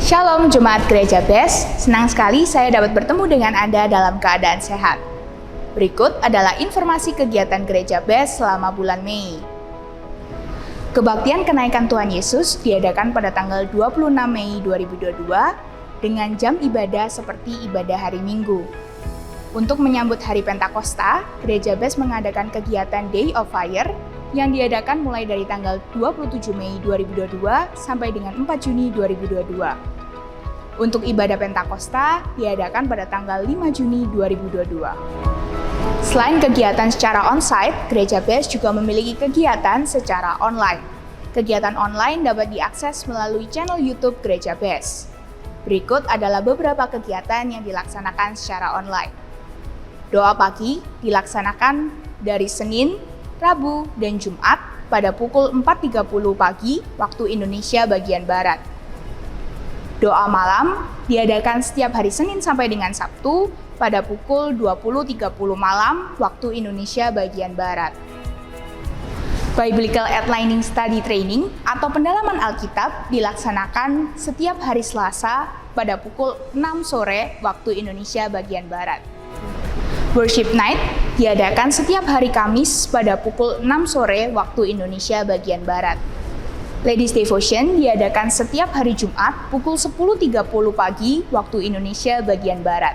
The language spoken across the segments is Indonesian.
Shalom Jemaat Gereja BES, senang sekali saya dapat bertemu dengan Anda dalam keadaan sehat. Berikut adalah informasi kegiatan Gereja BES selama bulan Mei. Kebaktian kenaikan Tuhan Yesus diadakan pada tanggal 26 Mei 2022 dengan jam ibadah seperti ibadah hari Minggu. Untuk menyambut hari Pentakosta, Gereja BES mengadakan kegiatan Day of Fire yang diadakan mulai dari tanggal 27 Mei 2022 sampai dengan 4 Juni 2022. Untuk ibadah Pentakosta diadakan pada tanggal 5 Juni 2022. Selain kegiatan secara on-site, Gereja BES juga memiliki kegiatan secara online. Kegiatan online dapat diakses melalui channel YouTube Gereja BES. Berikut adalah beberapa kegiatan yang dilaksanakan secara online. Doa pagi dilaksanakan dari Senin, Rabu, dan Jumat pada pukul 4.30 pagi waktu Indonesia bagian Barat. Doa malam diadakan setiap hari Senin sampai dengan Sabtu pada pukul 20.30 malam waktu Indonesia bagian Barat. Biblical Outlining Study Training atau pendalaman Alkitab dilaksanakan setiap hari Selasa pada pukul 6 sore waktu Indonesia bagian Barat. Worship Night diadakan setiap hari Kamis pada pukul 6 sore waktu Indonesia bagian Barat. Ladies Devotion diadakan setiap hari Jumat pukul 10.30 pagi waktu Indonesia bagian Barat.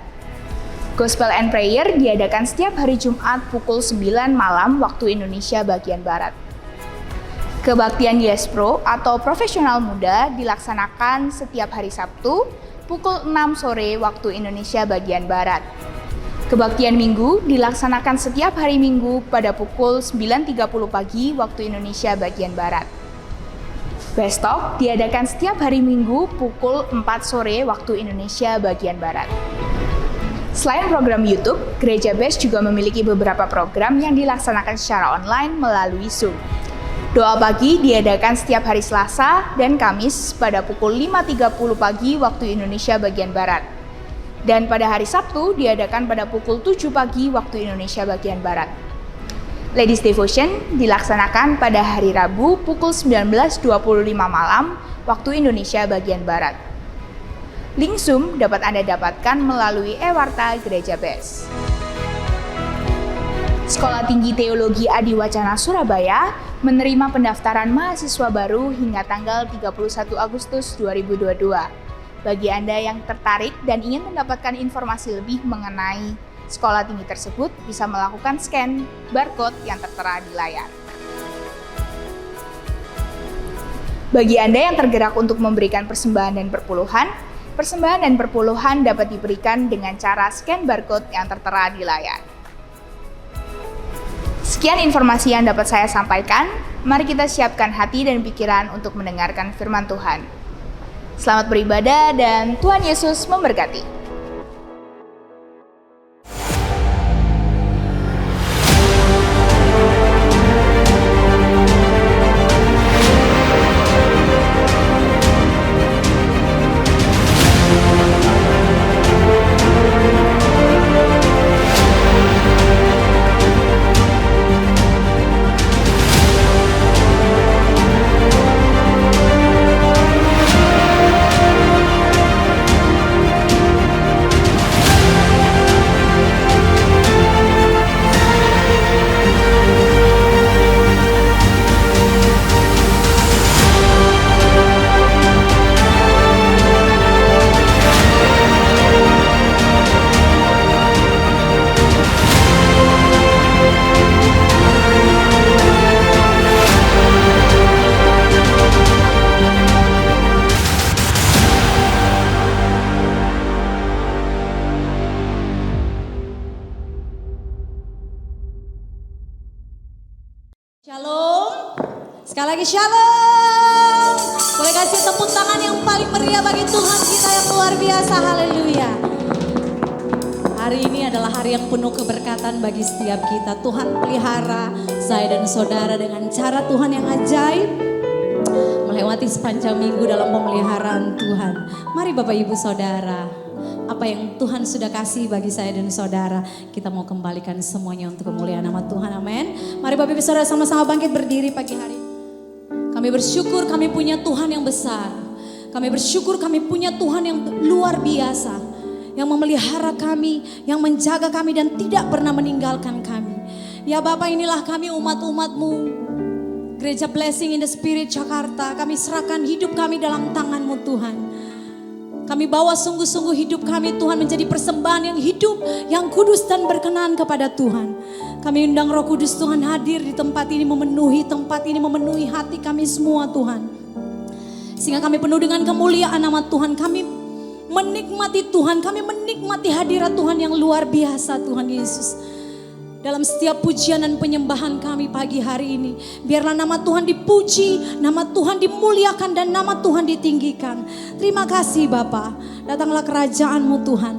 Gospel and Prayer diadakan setiap hari Jumat pukul 9 malam waktu Indonesia bagian Barat. Kebaktian Yes Pro atau Profesional Muda dilaksanakan setiap hari Sabtu pukul 6 sore waktu Indonesia bagian Barat. Kebaktian Minggu dilaksanakan setiap hari Minggu pada pukul 9.30 pagi waktu Indonesia bagian Barat. BES Talk diadakan setiap hari Minggu pukul 4 sore waktu Indonesia bagian Barat. Selain program YouTube, Gereja BES juga memiliki beberapa program yang dilaksanakan secara online melalui Zoom. Doa pagi diadakan setiap hari Selasa dan Kamis pada pukul 5.30 pagi waktu Indonesia bagian Barat. Dan pada hari Sabtu diadakan pada pukul 7 pagi waktu Indonesia bagian Barat. Ladies Devotion dilaksanakan pada hari Rabu pukul 19.25 malam waktu Indonesia bagian Barat. Link Zoom dapat Anda dapatkan melalui e-warta Gereja BES. Sekolah Tinggi Teologi Adiwacana Surabaya menerima pendaftaran mahasiswa baru hingga tanggal 31 Agustus 2022. Bagi Anda yang tertarik dan ingin mendapatkan informasi lebih mengenai sekolah tinggi tersebut, bisa melakukan scan barcode yang tertera di layar. Bagi Anda yang tergerak untuk memberikan persembahan dan perpuluhan dapat diberikan dengan cara scan barcode yang tertera di layar. Sekian informasi yang dapat saya sampaikan. Mari kita siapkan hati dan pikiran untuk mendengarkan firman Tuhan. Selamat beribadah dan Tuhan Yesus memberkati. Shalom, sekali lagi shalom. Boleh kasih tepuk tangan yang paling meriah bagi Tuhan kita yang luar biasa, haleluya. Hari ini adalah hari yang penuh keberkatan bagi setiap kita. Tuhan pelihara saya dan saudara dengan cara Tuhan yang ajaib. Melewati sepanjang minggu dalam pemeliharaan Tuhan. Mari Bapak Ibu Saudara, apa yang Tuhan sudah kasih bagi saya dan saudara, kita mau kembalikan semuanya untuk kemuliaan nama Tuhan, amin. Mari Bapak Ibu Saudara sama-sama bangkit berdiri pagi hari. Kami bersyukur kami punya Tuhan yang besar. Kami bersyukur kami punya Tuhan yang luar biasa, yang memelihara kami, yang menjaga kami dan tidak pernah meninggalkan kami. Ya Bapa, inilah kami umat-umat-Mu, Gereja Blessing in the Spirit Jakarta. Kami serahkan hidup kami dalam tangan-Mu Tuhan. Kami bawa sungguh-sungguh hidup kami Tuhan menjadi persembahan yang hidup, yang kudus dan berkenan kepada Tuhan. Kami undang Roh Kudus Tuhan hadir di tempat ini, memenuhi tempat ini, memenuhi hati kami semua Tuhan. Sehingga kami penuh dengan kemuliaan nama Tuhan. Kami menikmati Tuhan, kami menikmati hadirat Tuhan yang luar biasa Tuhan Yesus. Dalam setiap pujian dan penyembahan kami pagi hari ini, biarlah nama Tuhan dipuji, nama Tuhan dimuliakan dan nama Tuhan ditinggikan. Terima kasih Bapa, datanglah kerajaan-Mu Tuhan.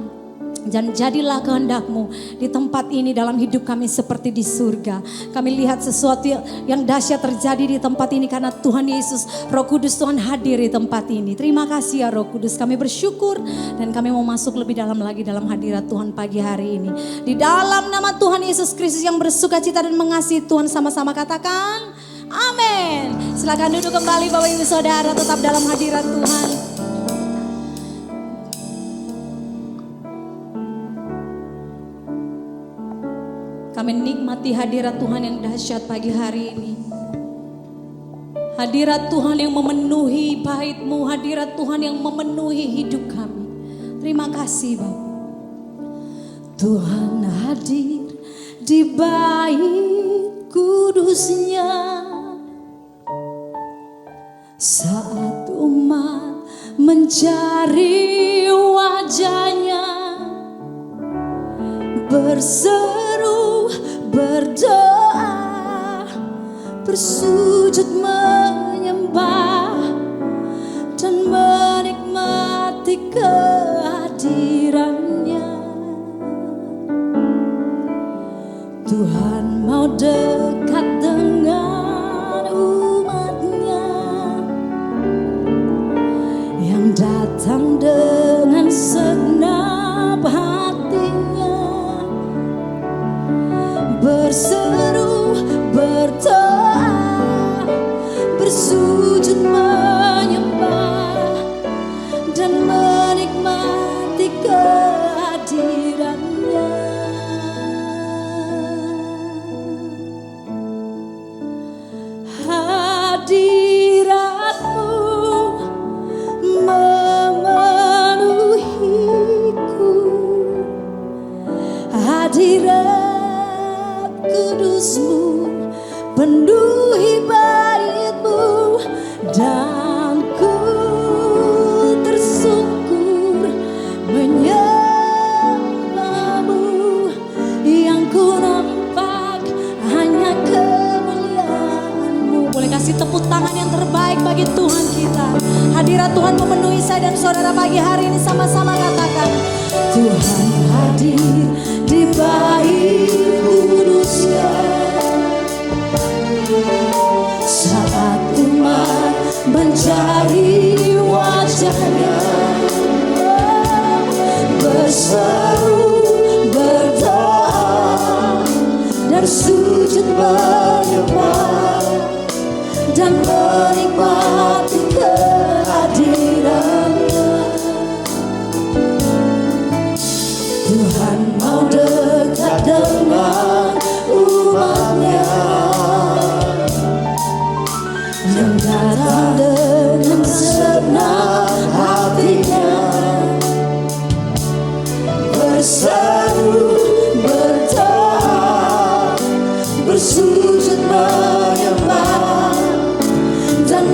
Dan jadilah kehendak-Mu di tempat ini dalam hidup kami seperti di surga. Kami lihat sesuatu yang dahsyat terjadi di tempat ini karena Tuhan Yesus, Roh Kudus Tuhan hadir di tempat ini. Terima kasih ya Roh Kudus, kami bersyukur dan kami mau masuk lebih dalam lagi dalam hadirat Tuhan pagi hari ini. Di dalam nama Tuhan Yesus Kristus yang bersukacita dan mengasihi, Tuhan sama-sama katakan amin. Silakan duduk kembali Bapak Ibu Saudara, tetap dalam hadirat Tuhan. Kami nikmati hadirat Tuhan yang dahsyat pagi hari ini. Hadirat Tuhan yang memenuhi bait-Mu, hadirat Tuhan yang memenuhi hidup kami. Terima kasih Bapak. Tuhan hadir di bait kudus-Nya saat umat mencari wajah-Nya, berseru, berdoa, bersujud menyembah dan menikmati kehadiran-Nya. Tuhan mau dekat dengan umat-Nya yang datang dengan segenap hatinya, berseru, berdoa, bersujud menyembah dan menikmati kehadiran-Nya. Hadirat-Mu memenuhiku, hadirat kudus-Mu penuhi bait-Mu, dan ku tersungkur menyembah-Mu. Yang ku nampak hanya kemuliaan-Mu. Boleh kasih tepuk tangan yang terbaik bagi Tuhan kita. Hadirat Tuhan memenuhi saya dan saudara pagi hari ini, sama-sama katakan Tuhan hadir di bait kudus-Nya saat umat mencari wajah-Nya, berseru, berdoa, dan sujud menyembah dan menikmati kehadiran-Nya. Tuhan mau dekat dengan umat-Nya yang datang dengan segenap hatinya, berseru, berdoa, bersujud menyembah dan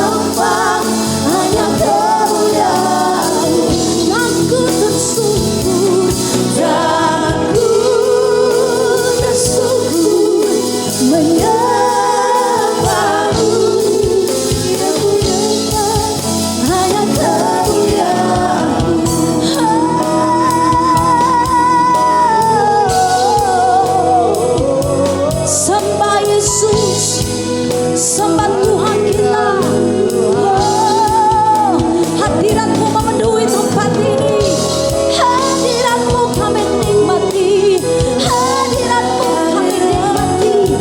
menyembah hanya kemuliaan-Mu. Dan ku tersungkur, dan ku tersungkur menyembah-Mu. Yang ku nyembah hanya kemuliaan-Mu. Sembah Yesus, sembah Tuhan kita. Oh, hadirat-Mu memenuhi tempat ini. Hadirat-Mu kami nikmati. Hadirat-Mu kami nikmati.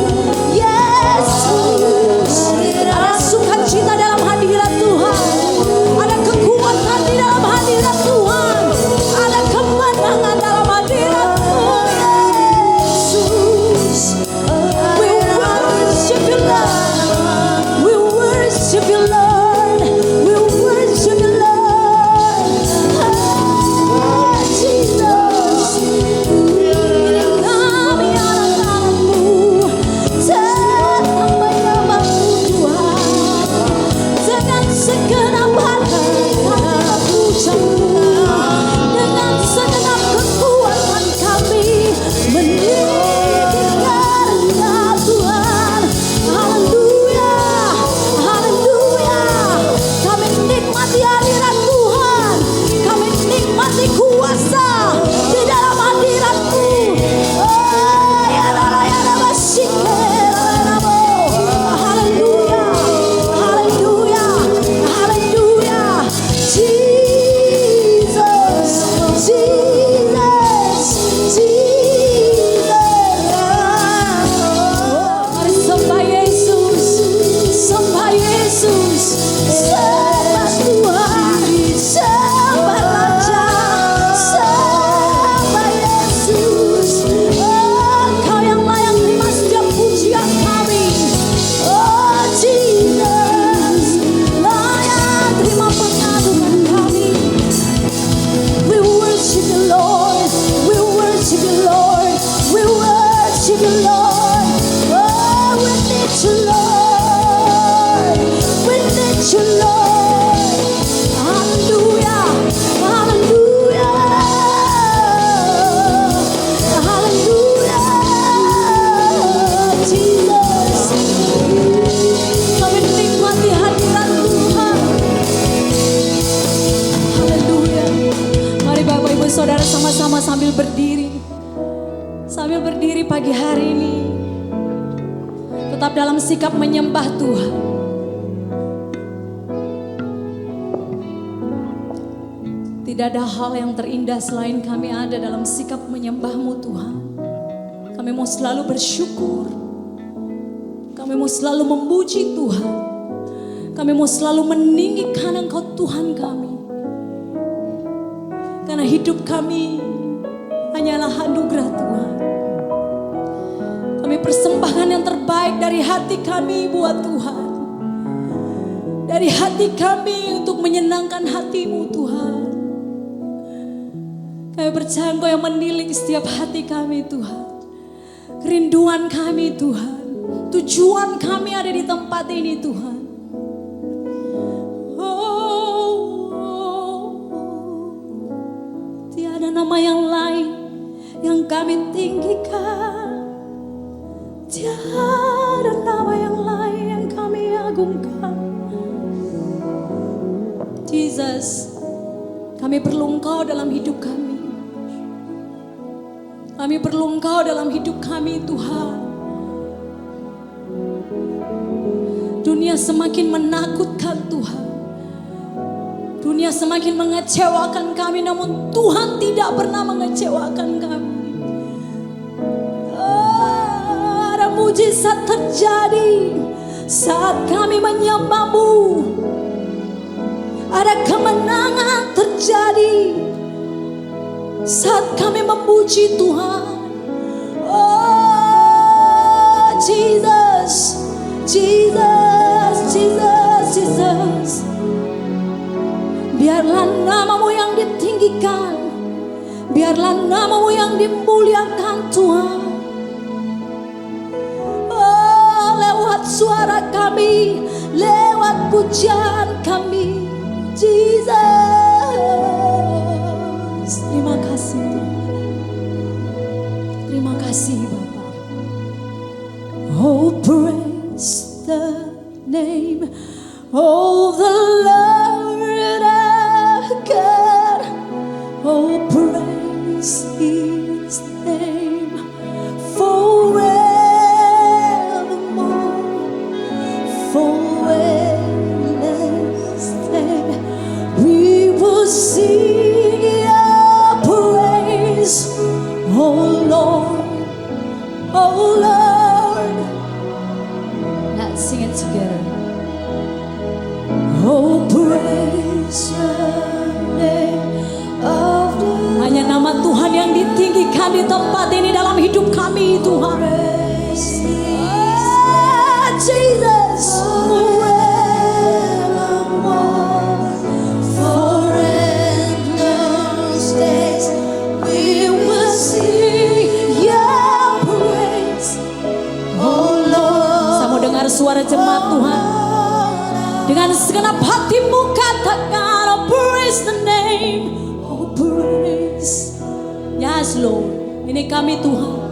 Yesus, ada sukacita dalam hadirat Tuhan. Ada kekuatan di dalam hadirat Tuhan. Ada kemenangan dalam hadirat Tuhan. Yesus, we worship you, Lord. We worship you, Lord. We worship you, Lord. Ah, Jesus. Ini kami anak-anak-Mu, datang menyembah-Mu Tuhan. Dengan segenap hati kami puja-Mu. Dengan segenap kekuatan kami meninggikan Engkau Tuhan. Haleluya, haleluya. Kami nikmati hadirat Tuhan. Kami nikmati kuasa di dalam hadirat-Mu. Oh, ya Rara, ya Rara, Shike-Rara-Ramo. Haleluya, haleluya, haleluya. Jesus, Jesus, Jesus. Mari sembah Yesus, sembah Yesus, sembah Tuhan, sembah Raja, sembah Yesus. Oh, Engkau yang layak terima setiap pujian kami. Oh, Jesus, layak terima pengaduan kami. We worship you, Lord. We worship you, Lord. We worship you, Lord. Oh, we need you, Lord. We need you, Lord. Hallelujah. Hallelujah. Hallelujah. Jesus. Kami nikmati hadirat Tuhan. Haleluya. Mari Bapak Ibu Saudara sama-sama sambil berdiri. Sambil berdiri pagi hari ini. Tetap dalam sikap menyembah Tuhan. Tidak ada hal yang terindah selain kami ada dalam sikap menyembah-Mu Tuhan. Kami mau selalu bersyukur. Kami mau selalu memuji Tuhan. Kami mau selalu meninggikan Engkau Tuhan kami. Karena hidup kami hanyalah anugerah Tuhan. Kami persembahkan yang terbaik dari hati kami buat Tuhan. Dari hati kami untuk menyenangkan hati-Mu Tuhan. Kami percaya Engkau yang menilik setiap hati kami Tuhan. Kerinduan kami Tuhan. Tujuan kami ada di tempat ini Tuhan. Tiada nama yang lain yang kami tinggikan. Tiada nama yang lain yang kami agungkan. Jesus, kami perlu Engkau dalam hidup kami. Kami perlu Engkau dalam hidup kami Tuhan. Dunia semakin menakutkan Tuhan. Dunia semakin mengecewakan kami, namun Tuhan tidak pernah mengecewakan kami. Ada mujizat terjadi saat kami menyembah-Mu. Ada kemenangan terjadi saat kami memuji Tuhan. Oh Jesus, Jesus, Jesus, Jesus. Biarlah nama-Mu yang ditinggikan. Biarlah nama-Mu yang dimuliakan Tuhan. Oh, lewat suara kami, lewat pujian kami, Jesus. Terima kasih Tuhan. Terima kasih Bapa. Oh, praise the name of the Lord our God. Oh, praise His name forevermore. For endless day we will sing your praise, oh Lord, oh Lord. Let's sing it together. Oh, praise the name of the Lord. Hanya nama Tuhan yang ditinggikan di tempat ini dalam hidup kami, Tuhan. Jesus, forevermore, for endless days we will sing your praise, oh Lord. Saya mau dengar suara jemaat Tuhan. Dengan segenap hatimu katakan, oh praise the name, oh praise. Yes Lord, ini kami Tuhan.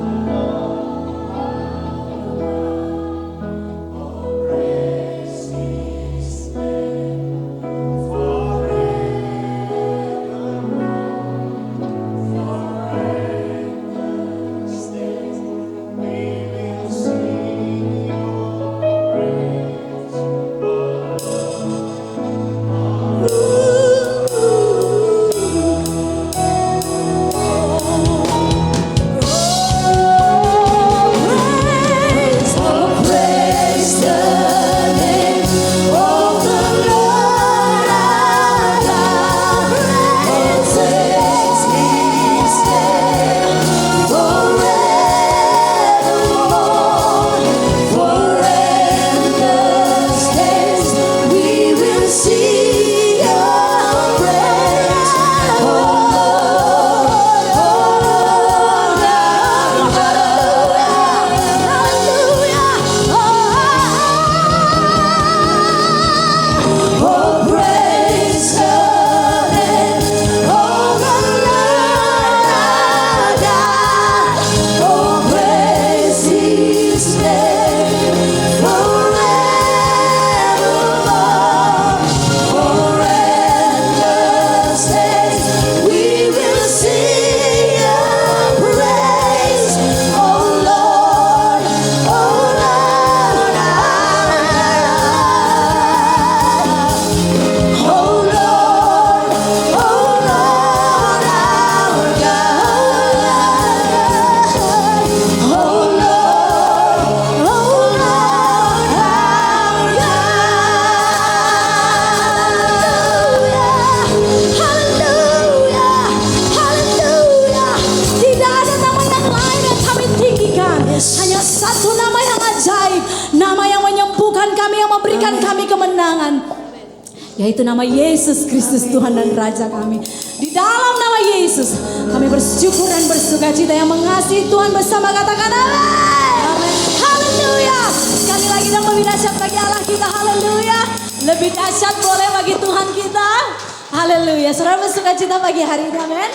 Yaitu nama Yesus Kristus Tuhan dan Raja kami. Di dalam nama Yesus kami bersyukur dan bersukacita yang mengasihi Tuhan bersama, katakan amin. Haleluya. Sekali lagi dan lebih dahsyat bagi Allah kita. Haleluya. Lebih dahsyat boleh bagi Tuhan kita. Haleluya. Saudara bersukacita pagi hari ini, amin.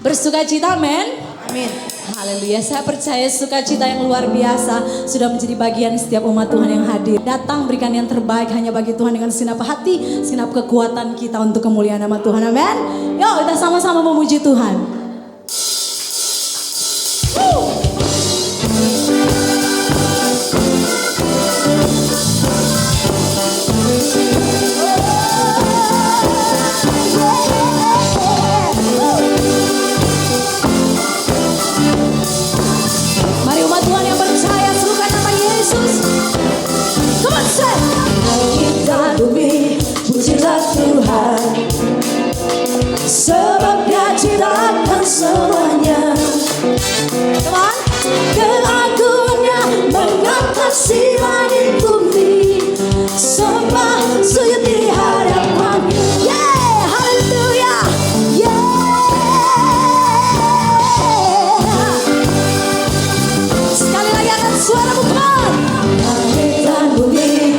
Bersukacita, amin. Amin. Haleluya, saya percaya sukacita yang luar biasa sudah menjadi bagian setiap umat Tuhan yang hadir. Datang berikan yang terbaik hanya bagi Tuhan dengan segenap hati, segenap kekuatan kita untuk kemuliaan nama Tuhan, amin. Yuk kita sama-sama memuji Tuhan. Sebab Dia ciptakan semuanya, teman, keagungannya mengatasi langit bumi, sembah sujud di hadapan-Nya. Yeah, haleluya, yeah. Sekali lagi angkat suaramu, teman. Langit dan bumi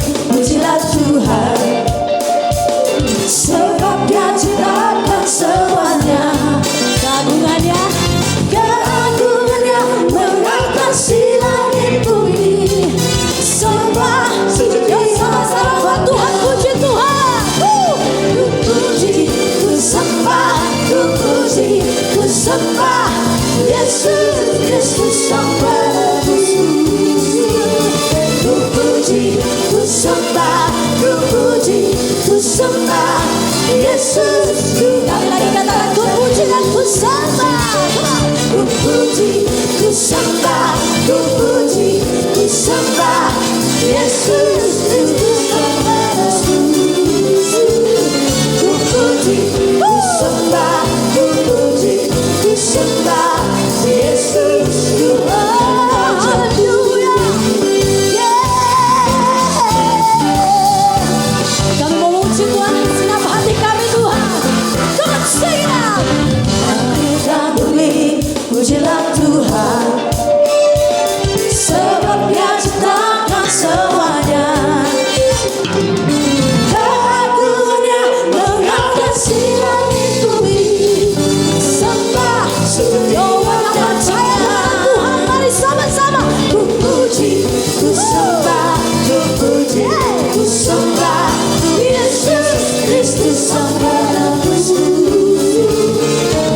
sembah Yesus. Kali lagi katakan ku puji dan ku sembah. Ku puji, ku sembah, ku puji, ku sembah Yesus. Ku sembah, ku puji, ku sembah, ku puji, ku sembah Yesus. Haleluya. Kami mau memuji Tuhan segenap hati kami Tuhan. Come on, sing it out. Langit bumi, pujilah Tuhan, sebab Dia ciptakan semuanya. Keagungannya menghiasi langit bumi. Sembah semua yang percaya Tuhan, mari sama-sama. Ku puji, ku sembah, ku puji, ku sembah Yesus Kristus Sang Penebus.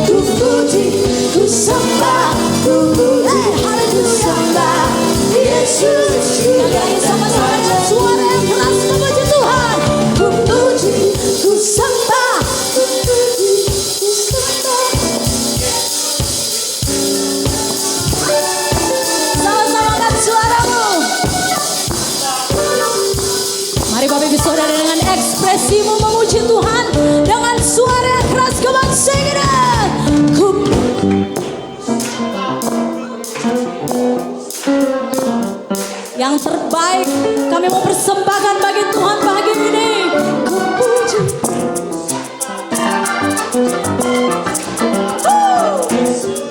Ku puji, ku sembah, ku puji, ku sembah Yesus. Kalian sama-sama dengan suara yang keras memuji Tuhan. Ku puji, ku sembah, ku puji, ku sembah. Sama-sama angkat suaramu. Mari Bapak Ibu Saudara dengan ekspresimu memuji Tuhan dengan suara yang keras. Come on, sing it out. Yang terbaik kami mau persembahkan bagi Tuhan pagi ini. Ku puji.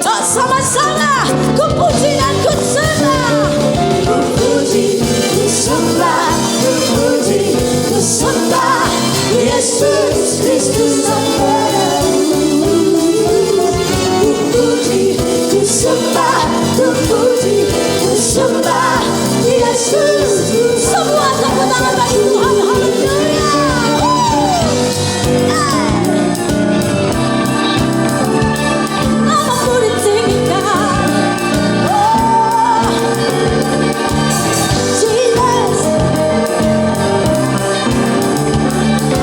Oh, sama-sama. Ku puji dan ku sembah. Ku puji, ku sembah, ku puji, ku sembah Yesus Kristus Sang Penebus. Ku puji, ku sembah, ku puji, ku sembah Yesus. Semua tepuk tangan bagi Tuhan. Haleluya. Namamu ditinggikan. Oh, Jesus.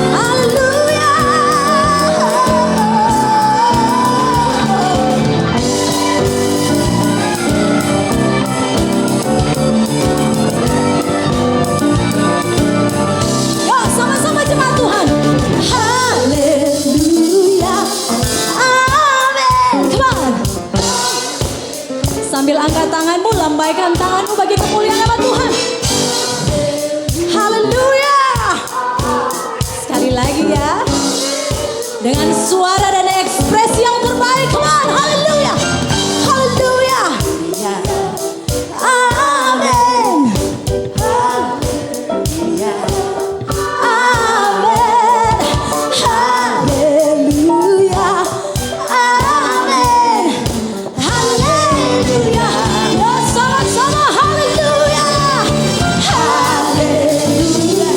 Haleluya. Yuk, sama-sama jemaat Tuhan. Haleluya. Amin. Come on. Sambil angkat tanganmu, lambaikan tanganmu bagi kemuliaan nama Tuhan. Haleluya. Sekali lagi ya. Dengan suara dan ekspresi yang terbaik. Come on, haleluya. Haleluya. Ya. Amin. Haleluya. Amin. Haleluya. Amin. Haleluya. Ya, sama-sama haleluya. Haleluya.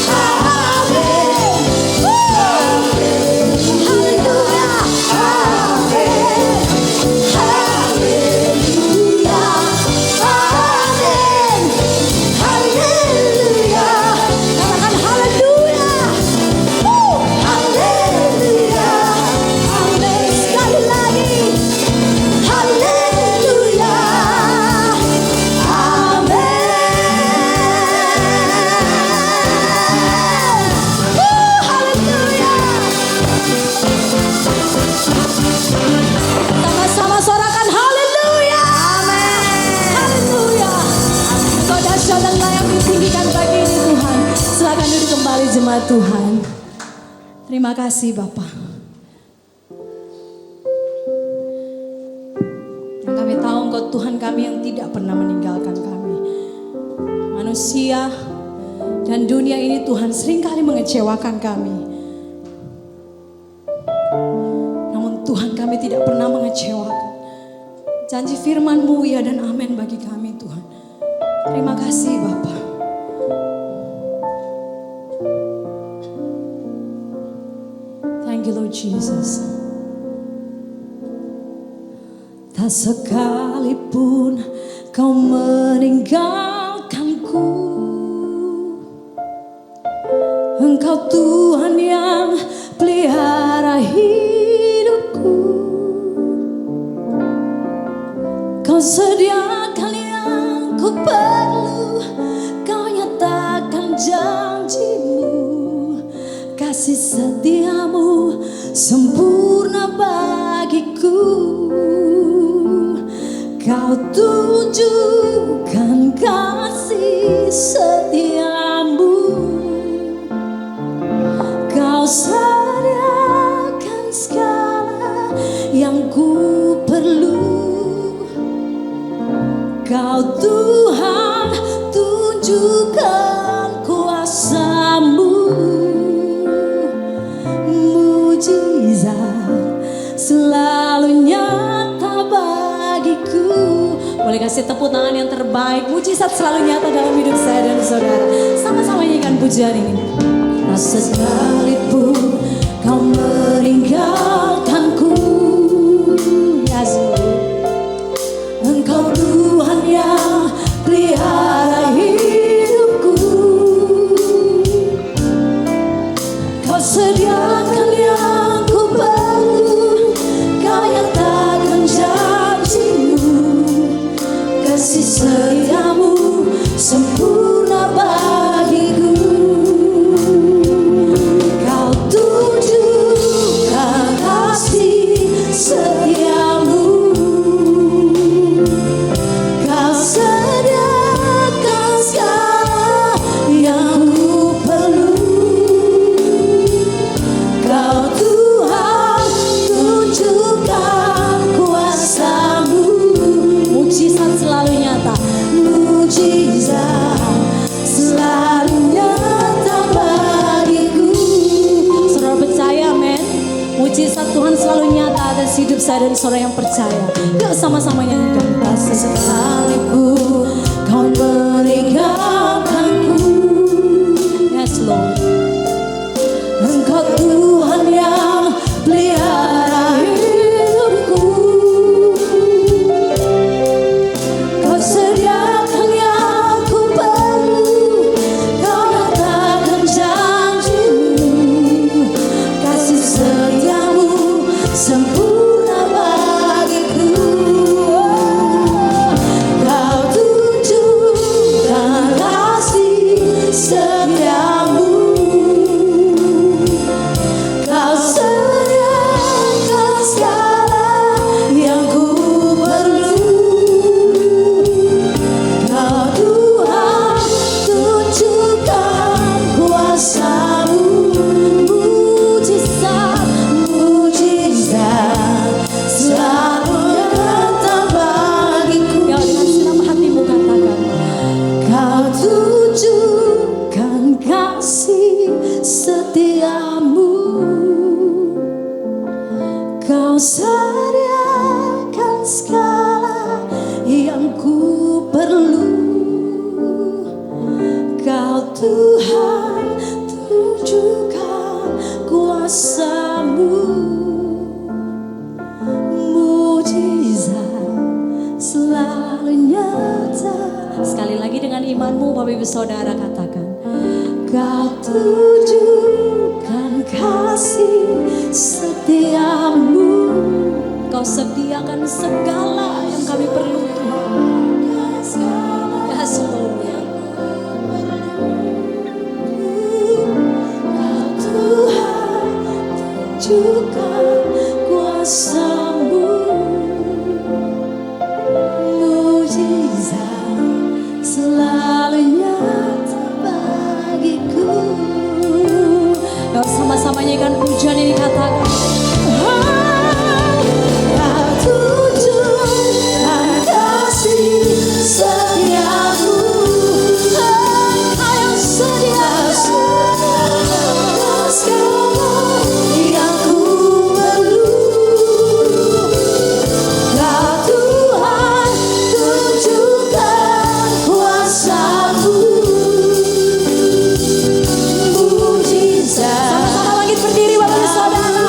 Amin. Haleluya. Amin. Haleluya. Amin. Haleluya. Katakan haleluya. Haleluya. Amin. Sekali lagi. Haleluya. Amin. Haleluya. Sama-sama sorakan haleluya. Amin. Haleluya. Kau dahsyat dan layak ditinggikan pagi ini Tuhan. Silakan duduk kembali jemaat Tuhan. Terima kasih Bapak. Yang kami tahu Engkau Tuhan kami yang tidak pernah meninggalkan kami. Manusia dan dunia ini Tuhan seringkali mengecewakan kami. Namun Tuhan kami tidak pernah mengecewakan. Janji firman-Mu ya dan amin bagi kami Tuhan. Terima kasih Bapak. Thank you Lord Jesus. Tak sekalipun kau meninggalkanku, Engkau Tuhan yang pelihara hidupku. Kau sediakan yang ku perlu, kau nyatakan janjimu. Kasih setiamu sempurna bagiku. Kau tunjukkan kasih setiamu. Kau sediakan segala yang ku perlu. Kau Tuhan tunjukkan kuasa-Mu. Mujizat selalu nyata bagiku. Boleh kasih tepuk tangan yang terbaik. Mujizat selalu nyata dalam hidup saya dan saudara. Sama-sama nyanyikan pujian ini. Sekalipun kau meninggalkanku, yes, Engkau Tuhan yang pelihara hidupku. Kau sediakan yang ku perlu, kau nyatakan janjimu. Kasih setiamu sempurna bagiku. Kau tunjukkan kasih setiamu. Kau sediakan segala yang ku perlu. Kau Tuhan tunjukkan kuasa-Mu. Mujizat selalu nyata. Mujizat selalu nyata bagiku. Saudara percaya, amin? Mujizat Tuhan selalu nyata atas hidup saya dan saudara yang percaya. Yuk sama-sama nyanyikan. Sekalipun kau meninggalkanku, yes Lord, Engkau Tuhan yang pelihara hidupku. Kau sediakan yang ku perlu, kau nyatakan janjimu. Kasih setiamu sempurna bagiku. Kau tunjukkan kasih setiamu. Kau sediakan segala yang ku perlu. Kau Tuhan tunjukkan kuasa-Mu. Mujizat, mujizat selalu nyata bagiku. Ya, dengan senang hatimu katakan. Kau tunjukkan kasih setiamu. Kau sediakan segala yang ku perlu. Kau Tuhan tunjukkan kuasa-Mu. Mujizat selalu nyata. Sekali lagi dengan imanmu Bapak Ibu Saudara katakan. Kau tunjukkan kasih setiamu. Kau sediakan segala yang kami perlu Tuhan. Yes Lord. Kau Tuhan tunjukkan kuasa-Mu. Mujizat selalu nyata bagiku. Kau sama-sama nyanyikan pujian ini katakan. Kau tunjukkan kasih setiamu. Kau yang sediakan segala yang ku perlu. Kau Tuhan tunjukkan kuasa-Mu. Mujizat. Sama-sama lagi berdiri Bapak Saudara.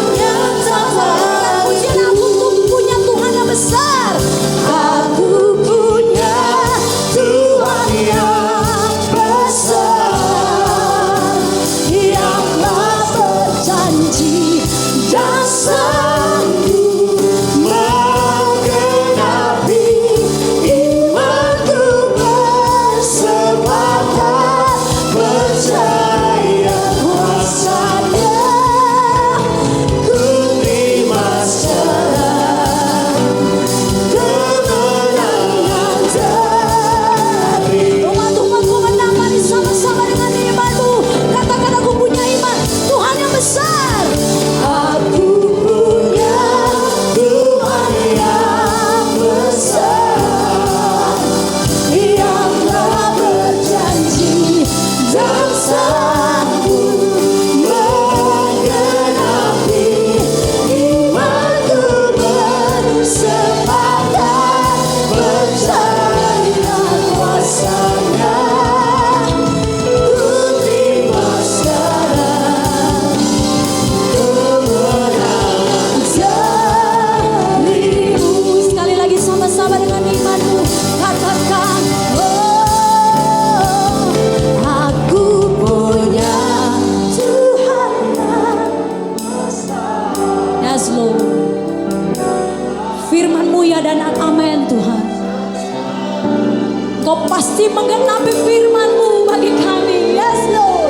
Engkau pasti menggenapi firman-Mu bagi kami. Yes Lord.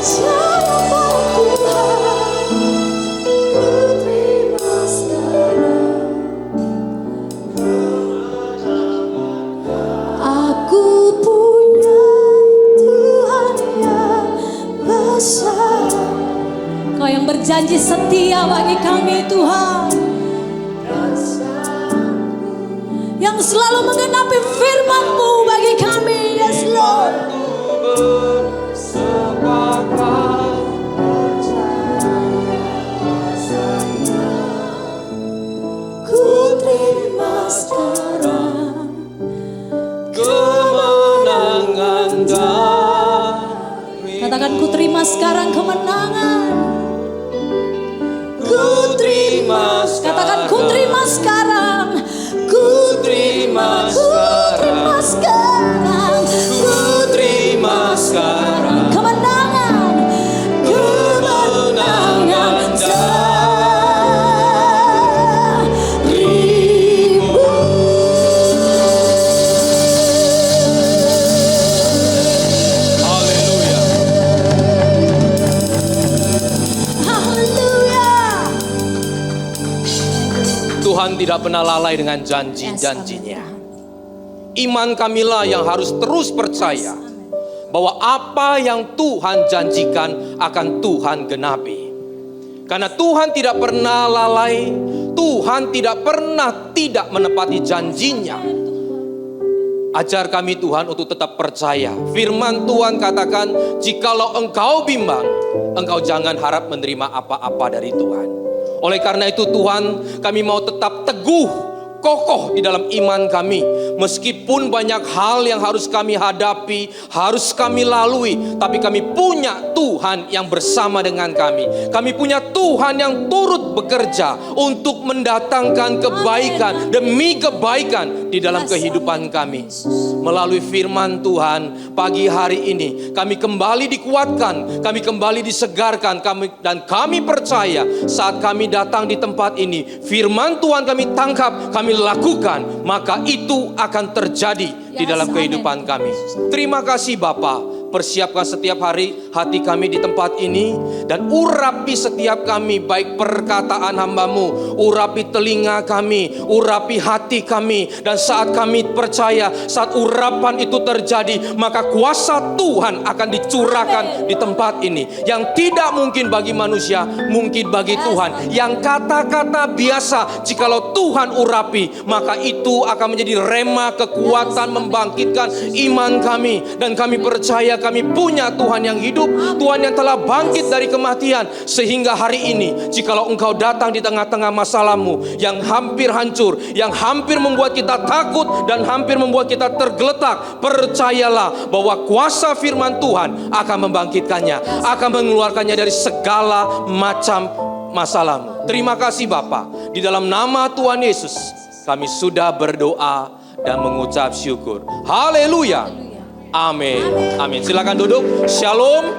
Percaya pada Tuhan, ku terima sekarang. Aku punya Tuhan yang besar. Kau yang berjanji setia bagi kami Tuhan, yang selalu menggenapi firman-Mu bagi kami. Yes Lord. Ku terima sekarang kemenangan dari. Katakan, ku terima sekarang kemenangan. Ku terima. Katakan, ku terima sekarang. Ku terima sekarang. Ku terima sekarang kemenangan. Kemenangan darimu. Haleluya. Haleluya. Tuhan tidak pernah lalai dengan janji-janjinya. Iman kamilah yang harus terus percaya bahwa apa yang Tuhan janjikan akan Tuhan genapi. Karena Tuhan tidak pernah lalai, Tuhan tidak pernah tidak menepati janjinya. Ajar kami Tuhan untuk tetap percaya. Firman Tuhan katakan, jikalau engkau bimbang, engkau jangan harap menerima apa-apa dari Tuhan. Oleh karena itu Tuhan, kami mau tetap teguh, kokoh di dalam iman kami. Meskipun banyak hal yang harus kami hadapi, harus kami lalui, tapi kami punya Tuhan yang bersama dengan kami. Kami punya Tuhan yang turut bekerja untuk mendatangkan kebaikan demi kebaikan di dalam kehidupan kami. Melalui firman Tuhan pagi hari ini, kami kembali dikuatkan, kami kembali disegarkan, dan kami percaya saat kami datang di tempat ini, firman Tuhan kami tangkap, kami lakukan, maka itu akan terjadi di dalam kehidupan kami. Terima kasih Bapa. Persiapkan setiap hari hati kami di tempat ini, dan urapi setiap kami, baik perkataan hamba-Mu, urapi telinga kami, urapi hati kami. Dan saat kami percaya, saat urapan itu terjadi, maka kuasa Tuhan akan dicurahkan di tempat ini. Yang tidak mungkin bagi manusia, mungkin bagi Tuhan. Yang kata-kata biasa, jikalau Tuhan urapi, maka itu akan menjadi rema kekuatan membangkitkan iman kami. Dan kami percaya kami punya Tuhan yang hidup, Tuhan yang telah bangkit dari kematian. Sehingga hari ini, jikalau Engkau datang di tengah-tengah masalahmu yang hampir hancur, yang hampir membuat kita takut dan hampir membuat kita tergeletak, percayalah bahwa kuasa firman Tuhan akan membangkitkannya, akan mengeluarkannya dari segala macam masalahmu. Terima kasih Bapa. Di dalam nama Tuhan Yesus kami sudah berdoa dan mengucap syukur. Haleluya. Amin. Amin. Silakan duduk. Shalom.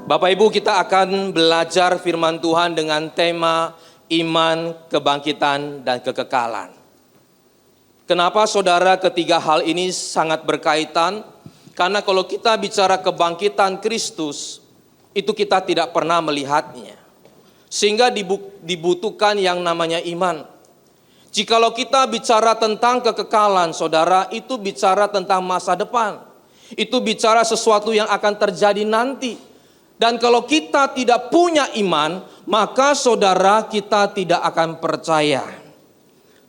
Bapak Ibu, kita akan belajar firman Tuhan dengan tema iman, kebangkitan, dan kekekalan. Kenapa saudara ketiga hal ini sangat berkaitan? Karena kalau kita bicara kebangkitan Kristus, itu kita tidak pernah melihatnya. Sehingga dibutuhkan yang namanya iman. Jikalau kita bicara tentang kekekalan, saudara, itu bicara tentang masa depan. Itu bicara sesuatu yang akan terjadi nanti. Dan kalau kita tidak punya iman, maka saudara, kita tidak akan percaya.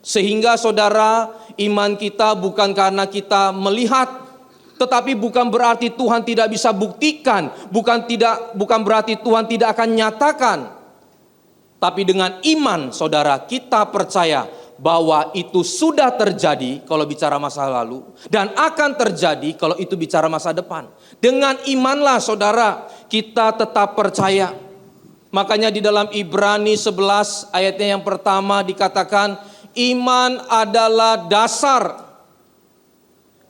Sehingga saudara, iman kita bukan karena kita melihat, tetapi bukan berarti Tuhan tidak bisa buktikan, bukan berarti Tuhan tidak akan nyatakan. Tapi dengan iman, saudara, kita percaya bahwa itu sudah terjadi kalau bicara masa lalu, dan akan terjadi kalau itu bicara masa depan. Dengan imanlah saudara, kita tetap percaya. Makanya di dalam Ibrani 11 ayatnya yang pertama dikatakan, iman adalah dasar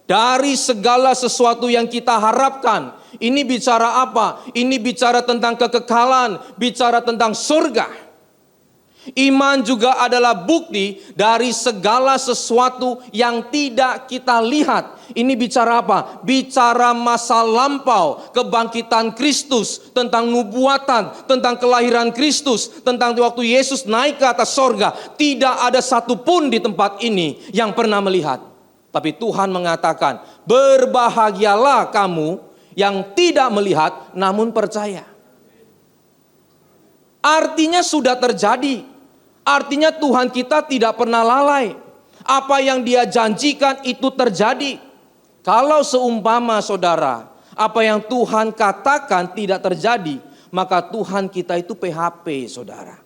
dari segala sesuatu yang kita harapkan. Ini bicara apa? Ini bicara tentang kekekalan, bicara tentang surga. Iman juga adalah bukti dari segala sesuatu yang tidak kita lihat. Ini bicara apa? Bicara masa lampau, kebangkitan Kristus, tentang nubuatan, tentang kelahiran Kristus, tentang waktu Yesus naik ke atas sorga. Tidak ada satupun di tempat ini yang pernah melihat. Tapi Tuhan mengatakan, berbahagialah kamu yang tidak melihat namun percaya. Artinya sudah terjadi. Artinya Tuhan kita tidak pernah lalai. Apa yang Dia janjikan itu terjadi. Kalau seumpama saudara, apa yang Tuhan katakan tidak terjadi, maka Tuhan kita itu PHP saudara.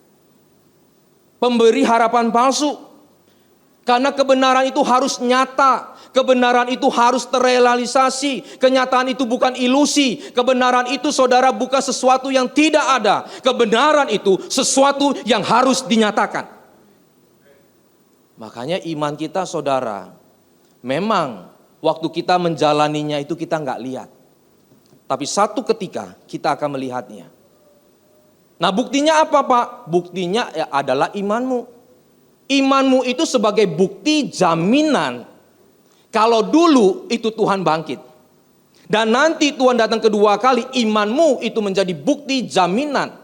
Pemberi harapan palsu. Karena kebenaran itu harus nyata. Kebenaran itu harus terrealisasi. Kenyataan itu bukan ilusi. Kebenaran itu saudara bukan sesuatu yang tidak ada. Kebenaran itu sesuatu yang harus dinyatakan. Makanya iman kita saudara, memang waktu kita menjalaninya itu kita nggak lihat. Tapi satu ketika kita akan melihatnya. Nah buktinya apa Pak? Buktinya adalah imanmu. Imanmu itu sebagai bukti jaminan kalau dulu itu Tuhan bangkit. Dan nanti Tuhan datang kedua kali, imanmu itu menjadi bukti jaminan.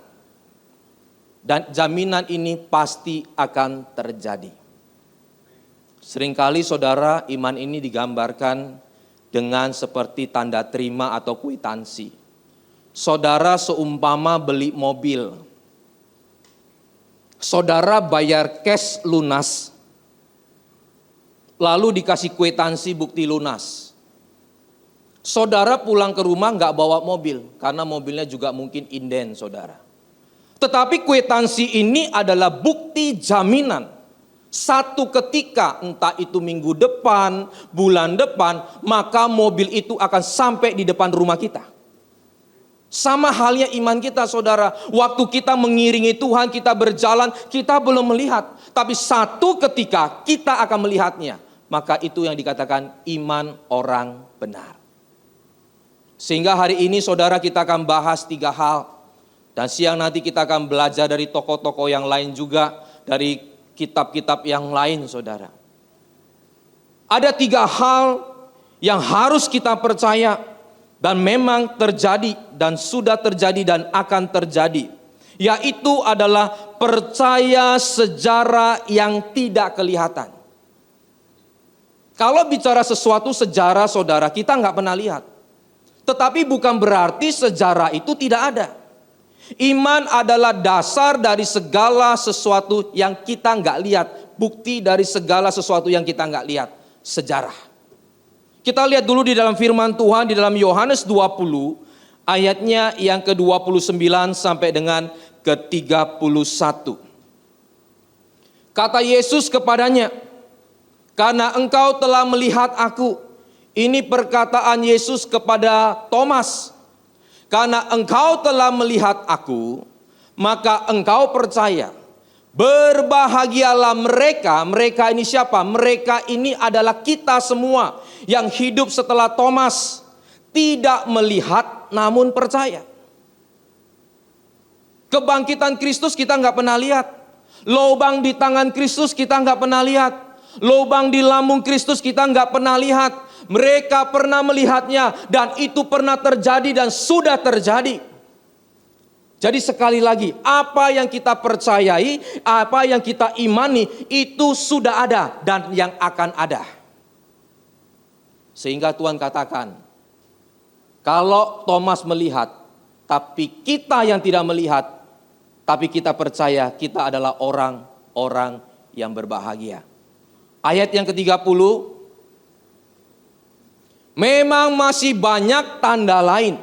Dan jaminan ini pasti akan terjadi. Seringkali saudara, iman ini digambarkan dengan seperti tanda terima atau kwitansi. Saudara seumpama beli mobil. Saudara bayar cash lunas. Lalu dikasih kwitansi bukti lunas. Saudara pulang ke rumah nggak bawa mobil, karena mobilnya juga mungkin inden saudara. Tetapi kwitansi ini adalah bukti jaminan. Satu ketika, entah itu minggu depan, bulan depan, maka mobil itu akan sampai di depan rumah kita. Sama halnya iman kita saudara. Waktu kita mengiringi Tuhan, kita berjalan, kita belum melihat. Tapi satu ketika kita akan melihatnya. Maka itu yang dikatakan iman orang benar. Sehingga hari ini saudara kita akan bahas 3 hal. Dan siang nanti kita akan belajar dari tokoh-tokoh yang lain juga. Dari kitab-kitab yang lain saudara. Ada 3 hal yang harus kita percaya. Dan memang terjadi dan sudah terjadi dan akan terjadi. Yaitu adalah percaya sejarah yang tidak kelihatan. Kalau bicara sesuatu sejarah saudara, kita nggak pernah lihat. Tetapi bukan berarti sejarah itu tidak ada. Iman adalah dasar dari segala sesuatu yang kita nggak lihat. Bukti dari segala sesuatu yang kita nggak lihat. Sejarah. Kita lihat dulu di dalam firman Tuhan di dalam Yohanes 20. Ayatnya yang ke-29 sampai dengan ke-31. Kata Yesus kepadanya, karena engkau telah melihat aku. Ini perkataan Yesus kepada Thomas. Karena engkau telah melihat aku, maka engkau percaya. Berbahagialah mereka. Mereka ini siapa? Mereka ini adalah kita semua yang hidup setelah Thomas. Tidak melihat namun percaya. Kebangkitan Kristus kita nggak pernah lihat. Lubang di tangan Kristus kita nggak pernah lihat. Lubang di lambung Kristus kita nggak pernah lihat. Mereka pernah melihatnya dan itu pernah terjadi dan sudah terjadi. Jadi sekali lagi, apa yang kita percayai, apa yang kita imani, itu sudah ada dan yang akan ada. Sehingga Tuhan katakan, kalau Thomas melihat, tapi kita yang tidak melihat, tapi kita percaya kita adalah orang-orang yang berbahagia. Ayat yang ke-30, memang masih banyak tanda lain.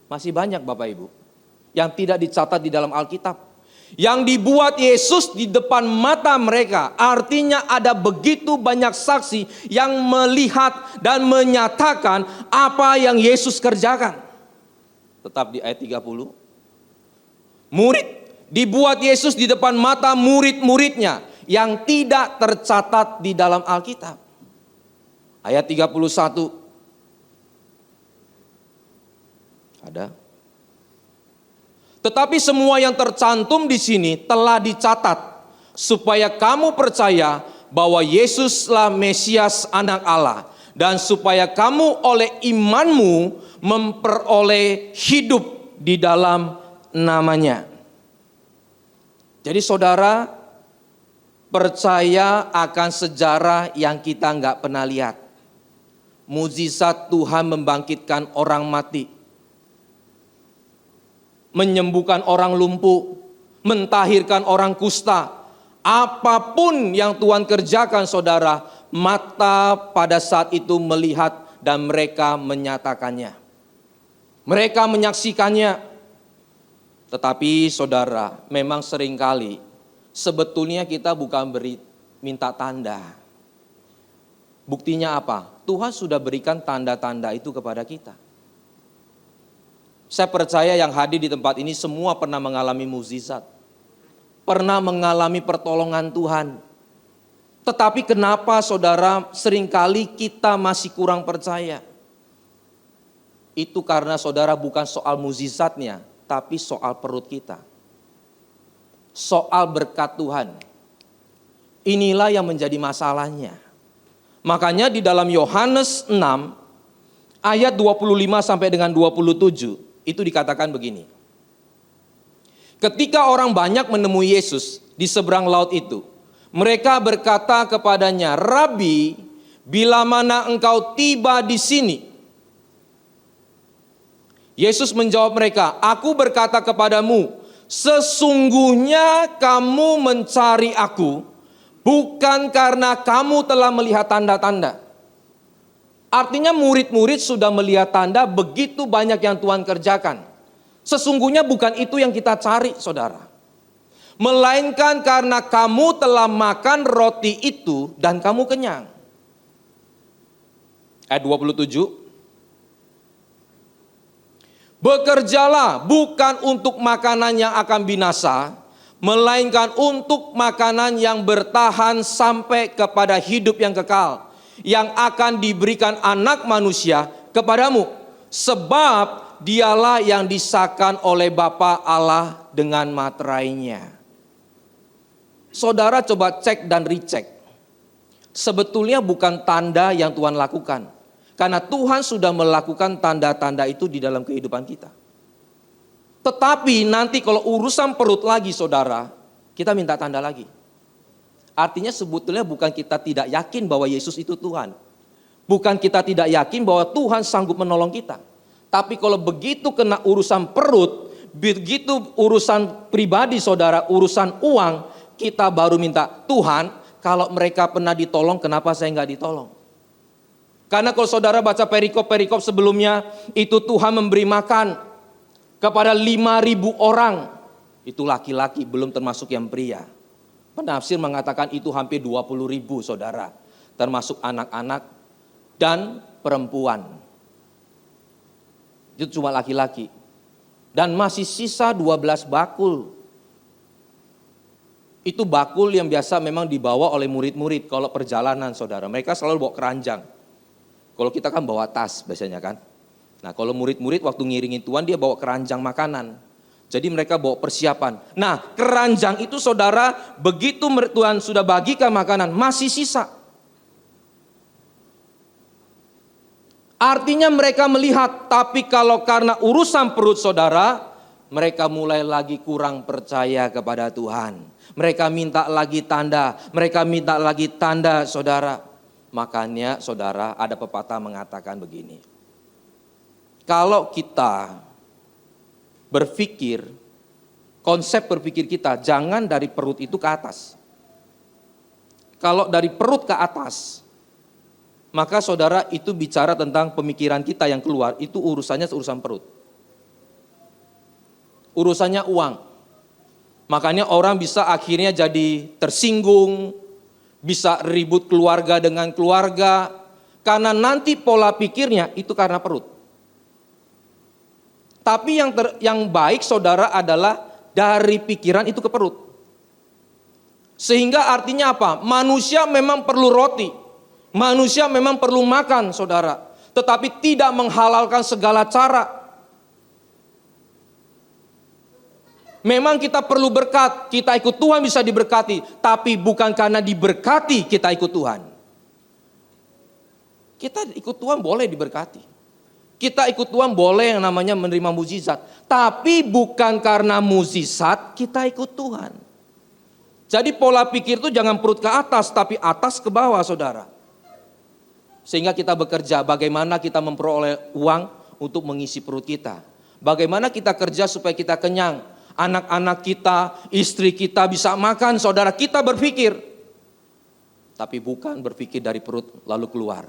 Masih banyak Bapak Ibu. Yang tidak dicatat di dalam Alkitab. Yang dibuat Yesus di depan mata mereka. Artinya ada begitu banyak saksi yang melihat dan menyatakan apa yang Yesus kerjakan. Tetap di ayat 30. Murid, dibuat Yesus di depan mata murid-muridnya yang tidak tercatat di dalam Alkitab. Ayat 31. Ada. Tetapi semua yang tercantum di sini telah dicatat supaya kamu percaya bahwa Yesuslah Mesias Anak Allah, dan supaya kamu oleh imanmu memperoleh hidup di dalam namanya. Jadi saudara, percaya akan sejarah yang kita nggak pernah lihat. Mukjizat Tuhan membangkitkan orang mati, menyembuhkan orang lumpuh, mentahirkan orang kusta. Apapun yang Tuhan kerjakan saudara, mata pada saat itu melihat dan mereka menyatakannya. Mereka menyaksikannya. Tetapi saudara, memang seringkali sebetulnya kita bukan minta tanda. Buktinya apa? Tuhan sudah berikan tanda-tanda itu kepada kita. Saya percaya yang hadir di tempat ini semua pernah mengalami mukjizat, pernah mengalami pertolongan Tuhan. Tetapi kenapa saudara seringkali kita masih kurang percaya? Itu karena saudara bukan soal mukjizatnya, tapi soal perut kita. Soal berkat Tuhan. Inilah yang menjadi masalahnya. Makanya di dalam Yohanes 6 ayat 25 sampai dengan 27 itu dikatakan begini. Ketika orang banyak menemui Yesus di seberang laut itu, mereka berkata kepadanya, "Rabi, bila mana engkau tiba di sini?" Yesus menjawab mereka, "Aku berkata kepadamu, sesungguhnya kamu mencari aku, bukan karena kamu telah melihat tanda-tanda." Artinya murid-murid sudah melihat tanda begitu banyak yang Tuhan kerjakan. Sesungguhnya bukan itu yang kita cari, saudara. Melainkan karena kamu telah makan roti itu dan kamu kenyang. Ayat 27. Bekerjalah bukan untuk makanan yang akan binasa, melainkan untuk makanan yang bertahan sampai kepada hidup yang kekal, yang akan diberikan Anak Manusia kepadamu. Sebab dialah yang disahkan oleh Bapa Allah dengan materainya. Saudara coba cek dan recheck. Sebetulnya bukan tanda yang Tuhan lakukan. Karena Tuhan sudah melakukan tanda-tanda itu di dalam kehidupan kita. Tetapi nanti kalau urusan perut lagi saudara, kita minta tanda lagi. Artinya sebetulnya bukan kita tidak yakin bahwa Yesus itu Tuhan. Bukan kita tidak yakin bahwa Tuhan sanggup menolong kita. Tapi kalau begitu kena urusan perut, begitu urusan pribadi saudara, urusan uang, kita baru minta, Tuhan kalau mereka pernah ditolong kenapa saya nggak ditolong? Karena kalau saudara baca perikop-perikop sebelumnya, itu Tuhan memberi makan kepada 5.000 orang. Itu laki-laki, belum termasuk yang pria. Penafsir mengatakan itu hampir 20.000 saudara. Termasuk anak-anak dan perempuan. Itu cuma laki-laki. Dan masih sisa 12 bakul. Itu bakul yang biasa memang dibawa oleh murid-murid kalau perjalanan saudara. Mereka selalu bawa keranjang. Kalau kita kan bawa tas biasanya kan. Nah kalau murid-murid waktu ngiringin Tuhan dia bawa keranjang makanan. Jadi mereka bawa persiapan. Nah keranjang itu saudara begitu Tuhan sudah bagikan makanan masih sisa. Artinya mereka melihat, tapi kalau karena urusan perut saudara, mereka mulai lagi kurang percaya kepada Tuhan. Mereka minta lagi tanda, saudara. Makanya saudara ada pepatah mengatakan begini. Kalau kita berpikir, konsep berpikir kita jangan dari perut itu ke atas. Kalau dari perut ke atas, maka saudara itu bicara tentang pemikiran kita yang keluar, itu urusannya urusan perut. Urusannya uang. Makanya orang bisa akhirnya jadi tersinggung, bisa ribut keluarga dengan keluarga, karena nanti pola pikirnya itu karena perut. Tapi yang baik saudara adalah dari pikiran itu ke perut. Sehingga artinya apa? Manusia memang perlu roti. Manusia memang perlu makan saudara. Tetapi tidak menghalalkan segala cara. Memang kita perlu berkat, kita ikut Tuhan bisa diberkati, tapi bukan karena diberkati kita ikut Tuhan. Kita ikut Tuhan boleh diberkati. Kita ikut Tuhan boleh yang namanya menerima mukjizat, tapi bukan karena mukjizat kita ikut Tuhan. Jadi pola pikir itu jangan perut ke atas, tapi atas ke bawah, saudara. Sehingga kita bekerja, bagaimana kita memperoleh uang untuk mengisi perut kita. Bagaimana kita kerja supaya kita kenyang. Anak-anak kita, istri kita bisa makan, saudara. Kita berpikir. Tapi bukan berpikir dari perut lalu keluar.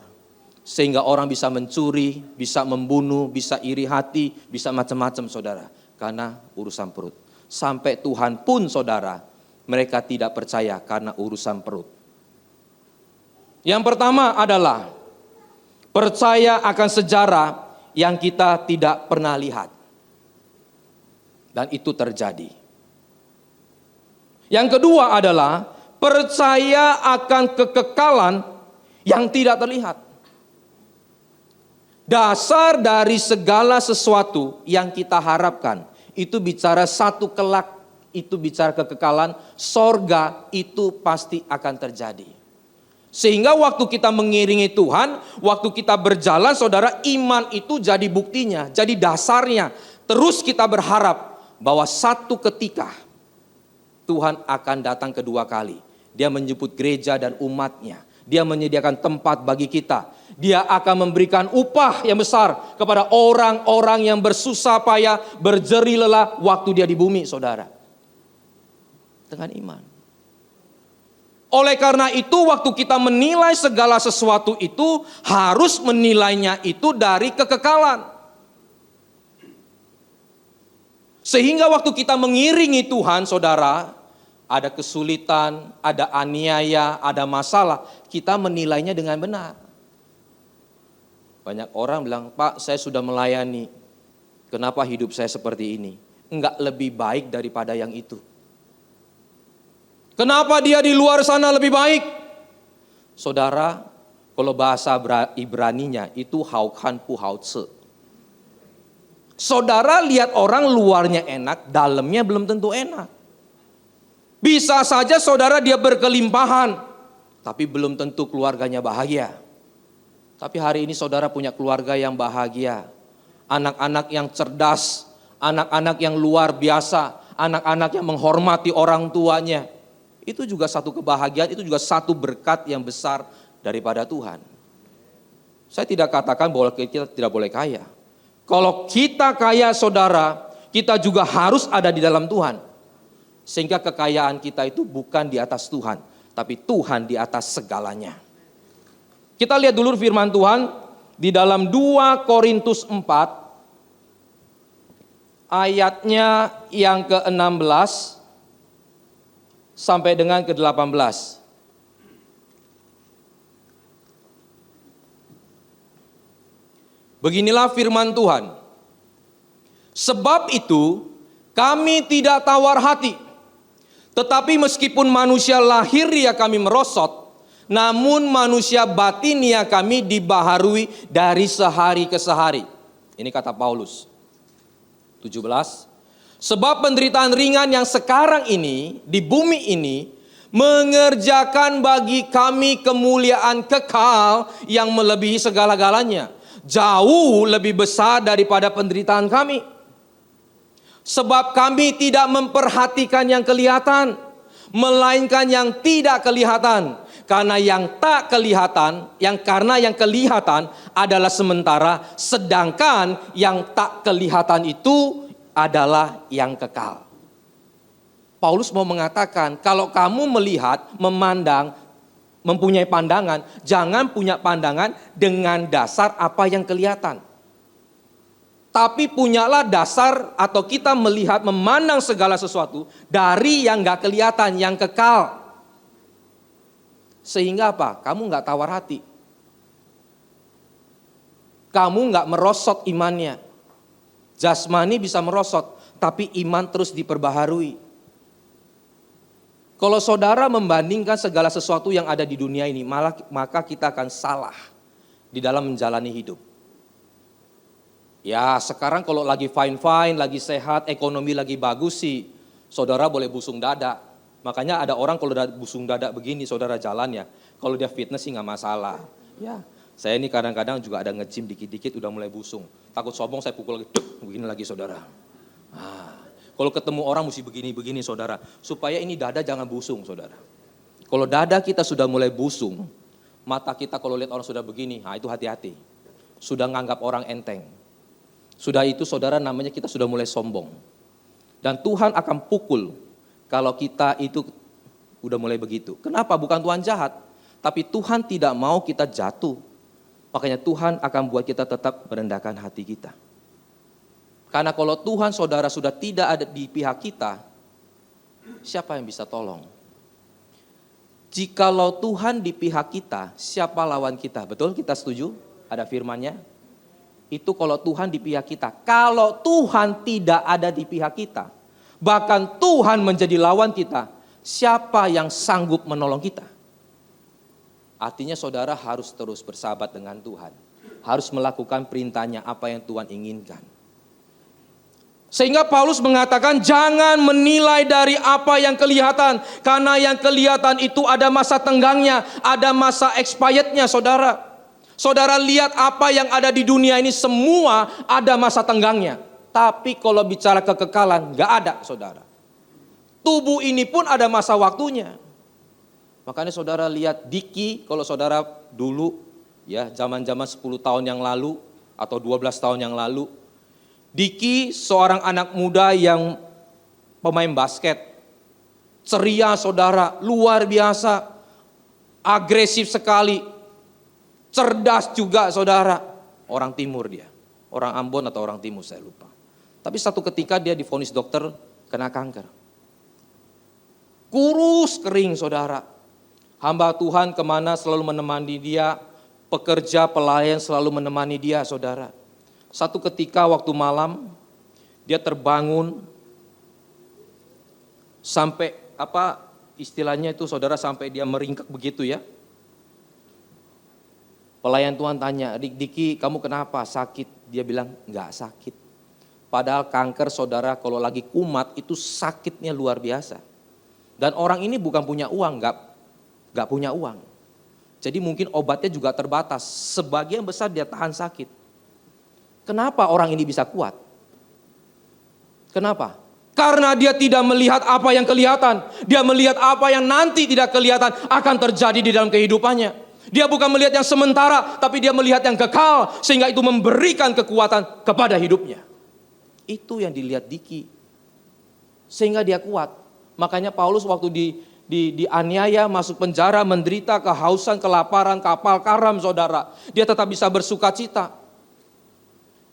Sehingga orang bisa mencuri, bisa membunuh, bisa iri hati, bisa macam-macam, saudara. Karena urusan perut. Sampai Tuhan pun, saudara, mereka tidak percaya karena urusan perut. Yang pertama adalah percaya akan sejarah yang kita tidak pernah lihat. Dan itu terjadi. Yang kedua adalah percaya akan kekekalan yang tidak terlihat. Dasar dari segala sesuatu yang kita harapkan, itu bicara satu kelak, itu bicara kekekalan, sorga itu pasti akan terjadi. Sehingga waktu kita mengiringi Tuhan, waktu kita berjalan, saudara, iman itu jadi buktinya, jadi dasarnya. Terus kita berharap bahwa satu ketika Tuhan akan datang kedua kali. Dia menjemput gereja dan umatnya. Dia menyediakan tempat bagi kita. Dia akan memberikan upah yang besar kepada orang-orang yang bersusah payah, berjerih lelah waktu dia di bumi, saudara. Dengan iman. Oleh karena itu waktu kita menilai segala sesuatu itu harus menilainya itu dari kekekalan. Sehingga waktu kita mengiringi Tuhan, saudara, ada kesulitan, ada aniaya, ada masalah, kita menilainya dengan benar. Banyak orang bilang, Pak, saya sudah melayani, kenapa hidup saya seperti ini? Enggak lebih baik daripada yang itu. Kenapa dia di luar sana lebih baik? Saudara, kalau bahasa Ibraninya itu haukan puhautse. Saudara lihat orang luarnya enak, dalamnya belum tentu enak. Bisa saja saudara dia berkelimpahan, tapi belum tentu keluarganya bahagia. Tapi hari ini saudara punya keluarga yang bahagia. Anak-anak yang cerdas, anak-anak yang luar biasa, anak-anak yang menghormati orang tuanya. Itu juga satu kebahagiaan, itu juga satu berkat yang besar daripada Tuhan. Saya tidak katakan bahwa kita tidak boleh kaya. Kalau kita kaya, saudara, kita juga harus ada di dalam Tuhan. Sehingga kekayaan kita itu bukan di atas Tuhan, tapi Tuhan di atas segalanya. Kita lihat dulu firman Tuhan di dalam 2 Korintus 4 ayatnya yang ke-16 sampai dengan ke-18. Beginilah firman Tuhan. Sebab itu kami tidak tawar hati. Tetapi meskipun manusia lahiriah kami merosot, namun manusia batiniah kami dibaharui dari sehari ke sehari. Ini kata Paulus. 17. Sebab penderitaan ringan yang sekarang ini di bumi ini mengerjakan bagi kami kemuliaan kekal yang melebihi segala-galanya. Jauh lebih besar daripada penderitaan kami. Sebab kami tidak memperhatikan yang kelihatan, melainkan yang tidak kelihatan. Karena yang tak kelihatan, karena yang kelihatan adalah sementara, sedangkan yang tak kelihatan itu adalah yang kekal. Paulus mau mengatakan, kalau kamu melihat, memandang, mempunyai pandangan, jangan punya pandangan dengan dasar apa yang kelihatan. Tapi punyalah dasar atau kita melihat, memandang segala sesuatu dari yang gak kelihatan, yang kekal. Sehingga apa? Kamu gak tawar hati. Kamu gak merosot imannya. Jasmani bisa merosot, tapi iman terus diperbaharui. Kalau saudara membandingkan segala sesuatu yang ada di dunia ini, maka kita akan salah di dalam menjalani hidup. Ya sekarang kalau lagi fine-fine, lagi sehat, ekonomi lagi bagus sih, Saudara boleh busung dada. Makanya ada orang kalau udah busung dada begini, saudara jalan ya. Kalau dia fitness sih nggak masalah. Ya, saya ini kadang-kadang juga ada nge-gym dikit-dikit udah mulai busung. Takut sombong saya pukul lagi, begini lagi saudara. Kalau ketemu orang mesti begini-begini saudara. Supaya ini dada jangan busung saudara. Kalau dada kita sudah mulai busung, mata kita kalau lihat orang sudah begini, itu hati-hati. Sudah nganggap orang enteng. Sudah itu saudara namanya kita sudah mulai sombong. Dan Tuhan akan pukul kalau kita itu udah mulai begitu. Kenapa? Bukan Tuhan jahat, tapi Tuhan tidak mau kita jatuh. Makanya Tuhan akan buat kita tetap merendahkan hati kita. Karena kalau Tuhan saudara sudah tidak ada di pihak kita, siapa yang bisa tolong? Jikalau Tuhan di pihak kita, siapa lawan kita? Betul, kita setuju? Ada firman-Nya. Itu kalau Tuhan di pihak kita. Kalau Tuhan tidak ada di pihak kita, bahkan Tuhan menjadi lawan kita, siapa yang sanggup menolong kita? Artinya saudara harus terus bersahabat dengan Tuhan. Harus melakukan perintahnya apa yang Tuhan inginkan. Sehingga Paulus mengatakan jangan menilai dari apa yang kelihatan. Karena yang kelihatan itu ada masa tenggangnya, ada masa expirednya saudara. Saudara lihat apa yang ada di dunia ini semua ada masa tenggangnya. Tapi kalau bicara kekekalan gak ada saudara. Tubuh ini pun ada masa waktunya. Makanya saudara lihat Diki, kalau saudara dulu ya zaman-zaman 10 tahun yang lalu atau 12 tahun yang lalu. Diki seorang anak muda yang pemain basket. Ceria saudara, luar biasa. Agresif sekali. Cerdas juga saudara. Orang timur dia. Orang Ambon atau orang timur saya lupa. Tapi satu ketika dia divonis dokter kena kanker. Kurus kering saudara. Hamba Tuhan kemana selalu menemani dia. Pekerja pelayan selalu menemani dia saudara. Satu ketika waktu malam dia terbangun. Sampai istilahnya itu saudara sampai dia meringkak begitu ya. Pelayan Tuhan tanya, Diki kamu kenapa sakit? Dia bilang enggak sakit. Padahal kanker saudara kalau lagi kumat itu sakitnya luar biasa. Dan orang ini bukan punya uang, enggak punya uang. Jadi mungkin obatnya juga terbatas. Sebagian besar dia tahan sakit. Kenapa orang ini bisa kuat? Kenapa? Karena dia tidak melihat apa yang kelihatan. Dia melihat apa yang nanti tidak kelihatan akan terjadi di dalam kehidupannya. Dia bukan melihat yang sementara, tapi dia melihat yang kekal. Sehingga itu memberikan kekuatan kepada hidupnya. Itu yang dilihat Diki. Sehingga dia kuat. Makanya Paulus waktu dianiaya, masuk penjara, menderita, kehausan, kelaparan, kapal karam saudara. Dia tetap bisa bersuka cita.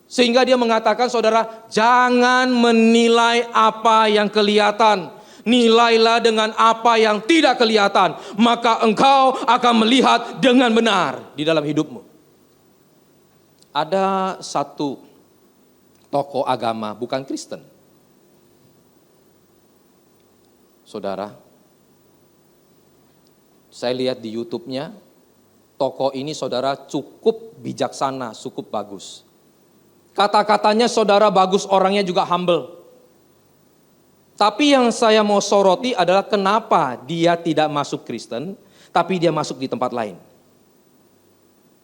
Sehingga dia mengatakan saudara, jangan menilai apa yang kelihatan. Nilailah dengan apa yang tidak kelihatan. Maka engkau akan melihat dengan benar di dalam hidupmu. Ada satu tokoh agama, bukan Kristen. Saudara, saya lihat di YouTube-nya, tokoh ini saudara cukup bijaksana, cukup bagus. Kata-katanya saudara bagus, orangnya juga humble. Tapi yang saya mau soroti adalah kenapa dia tidak masuk Kristen, tapi dia masuk di tempat lain.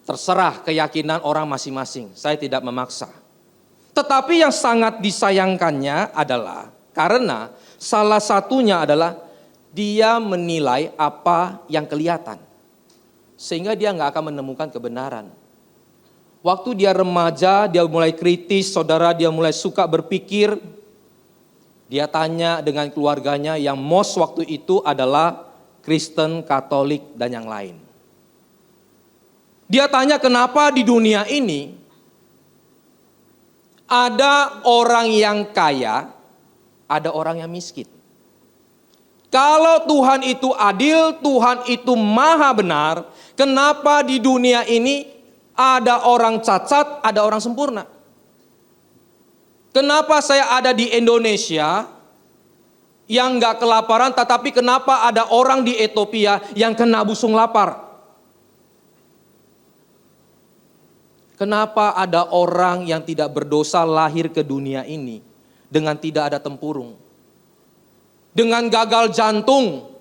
Terserah keyakinan orang masing-masing, saya tidak memaksa. Tetapi yang sangat disayangkannya adalah karena salah satunya adalah dia menilai apa yang kelihatan. Sehingga dia gak akan menemukan kebenaran. Waktu dia remaja, dia mulai kritis, saudara, dia mulai suka berpikir. Dia tanya dengan keluarganya yang most waktu itu adalah Kristen, Katolik, dan yang lain. Dia tanya kenapa di dunia ini ada orang yang kaya, ada orang yang miskin. Kalau Tuhan itu adil, Tuhan itu maha benar, kenapa di dunia ini ada orang cacat, ada orang sempurna? Kenapa saya ada di Indonesia yang gak kelaparan, tetapi kenapa ada orang di Ethiopia yang kena busung lapar? Kenapa ada orang yang tidak berdosa lahir ke dunia ini dengan tidak ada tempurung? dengan gagal jantung.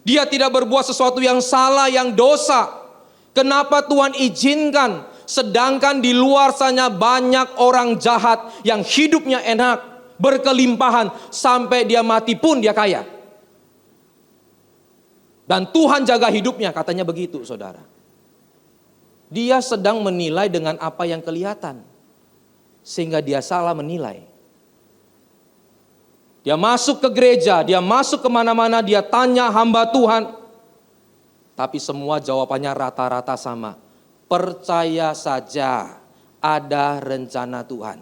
Dia tidak berbuat sesuatu yang salah, yang dosa. Kenapa Tuhan izinkan? Sedangkan di luar sana banyak orang jahat yang hidupnya enak, berkelimpahan, sampai dia mati pun dia kaya. Dan Tuhan jaga hidupnya, katanya begitu saudara. Dia sedang menilai dengan apa yang kelihatan, sehingga dia salah menilai. Dia masuk ke gereja, dia masuk kemana-mana, dia tanya hamba Tuhan. Tapi semua jawabannya rata-rata sama. Percaya saja ada rencana Tuhan.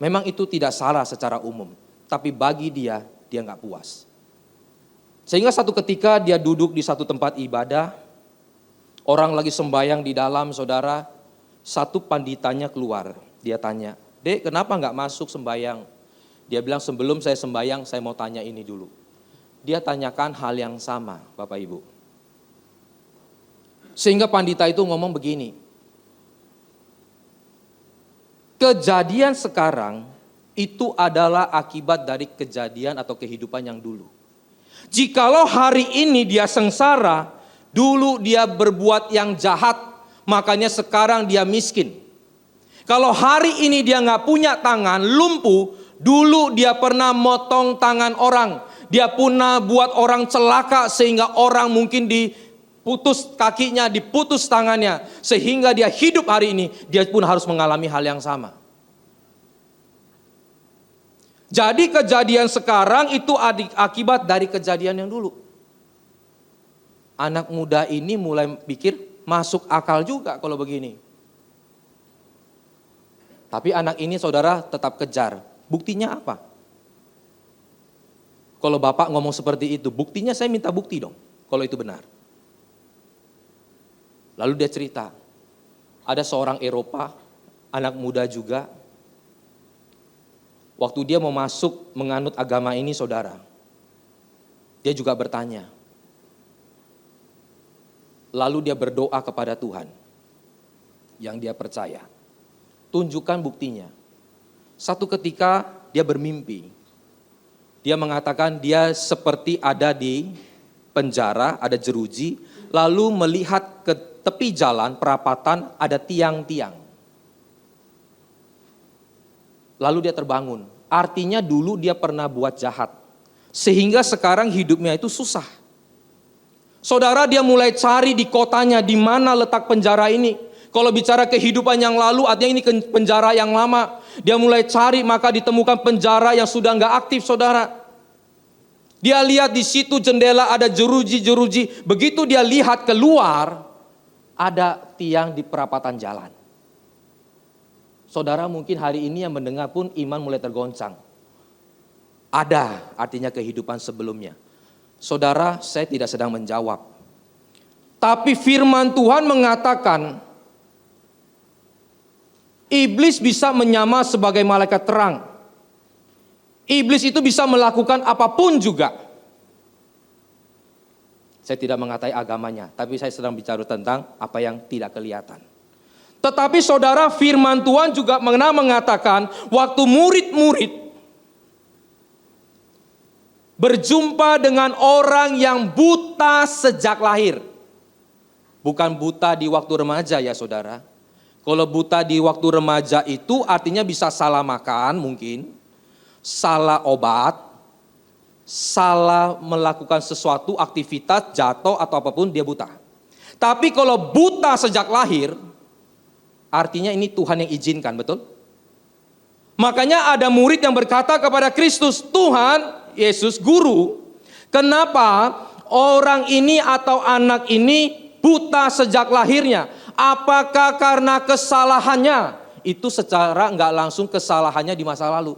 Memang itu tidak salah secara umum. Tapi bagi dia nggak puas. Sehingga satu ketika dia duduk di satu tempat ibadah. Orang lagi sembayang di dalam, saudara. Satu panditanya keluar. Dia tanya, "Dek, kenapa nggak masuk sembayang?" Dia bilang, "Sebelum saya sembayang, saya mau tanya ini dulu." Dia tanyakan hal yang sama, Bapak Ibu. Sehingga pandita itu ngomong begini, kejadian sekarang itu adalah akibat dari kejadian atau kehidupan yang dulu. Jikalau hari ini dia sengsara, dulu dia berbuat yang jahat, makanya sekarang dia miskin. Kalau hari ini dia nggak punya tangan, lumpuh, dulu dia pernah motong tangan orang. Dia pernah buat orang celaka sehingga orang mungkin diputus kakinya, diputus tangannya. Sehingga dia hidup hari ini, dia pun harus mengalami hal yang sama. Jadi kejadian sekarang itu akibat dari kejadian yang dulu. Anak muda ini mulai pikir masuk akal juga kalau begini. Tapi anak ini saudara tetap kejar. Buktinya apa? Kalau bapak ngomong seperti itu, buktinya saya minta bukti dong. Kalau itu benar. Lalu dia cerita, ada seorang Eropa, anak muda juga. Waktu dia mau masuk menganut agama ini saudara, dia juga bertanya. Lalu dia berdoa kepada Tuhan yang dia percaya. Tunjukkan buktinya. Satu ketika dia bermimpi. Dia mengatakan dia seperti ada di penjara, ada jeruji. Lalu melihat ke tepi jalan perapatan ada tiang-tiang. Lalu dia terbangun. Artinya dulu dia pernah buat jahat. Sehingga sekarang hidupnya itu susah. Saudara, dia mulai cari di kotanya di mana letak penjara ini. Kalau bicara kehidupan yang lalu, artinya ini penjara yang lama. Dia mulai cari, maka ditemukan penjara yang sudah nggak aktif, saudara. Dia lihat di situ jendela ada jeruji-jeruji. Begitu dia lihat keluar, ada tiang di perapatan jalan. Saudara, mungkin hari ini yang mendengar pun iman mulai tergoncang. Ada artinya kehidupan sebelumnya. Saudara, saya tidak sedang menjawab. Tapi firman Tuhan mengatakan, iblis bisa menyamar sebagai malaikat terang. Iblis itu bisa melakukan apapun juga. Saya tidak mengatai agamanya, tapi saya sedang bicara tentang apa yang tidak kelihatan. Tetapi saudara, firman Tuhan juga mengatakan, waktu murid-murid berjumpa dengan orang yang buta sejak lahir. Bukan buta di waktu remaja ya saudara. Kalau buta di waktu remaja itu artinya bisa salah makan mungkin, salah obat, salah melakukan sesuatu aktivitas, jatuh atau apapun dia buta. Tapi kalau buta sejak lahir, artinya ini Tuhan yang izinkan, betul? Makanya ada murid yang berkata kepada Kristus, Tuhan, Yesus, Guru, kenapa orang ini atau anak ini buta sejak lahirnya? Apakah karena kesalahannya? Itu secara nggak langsung kesalahannya di masa lalu.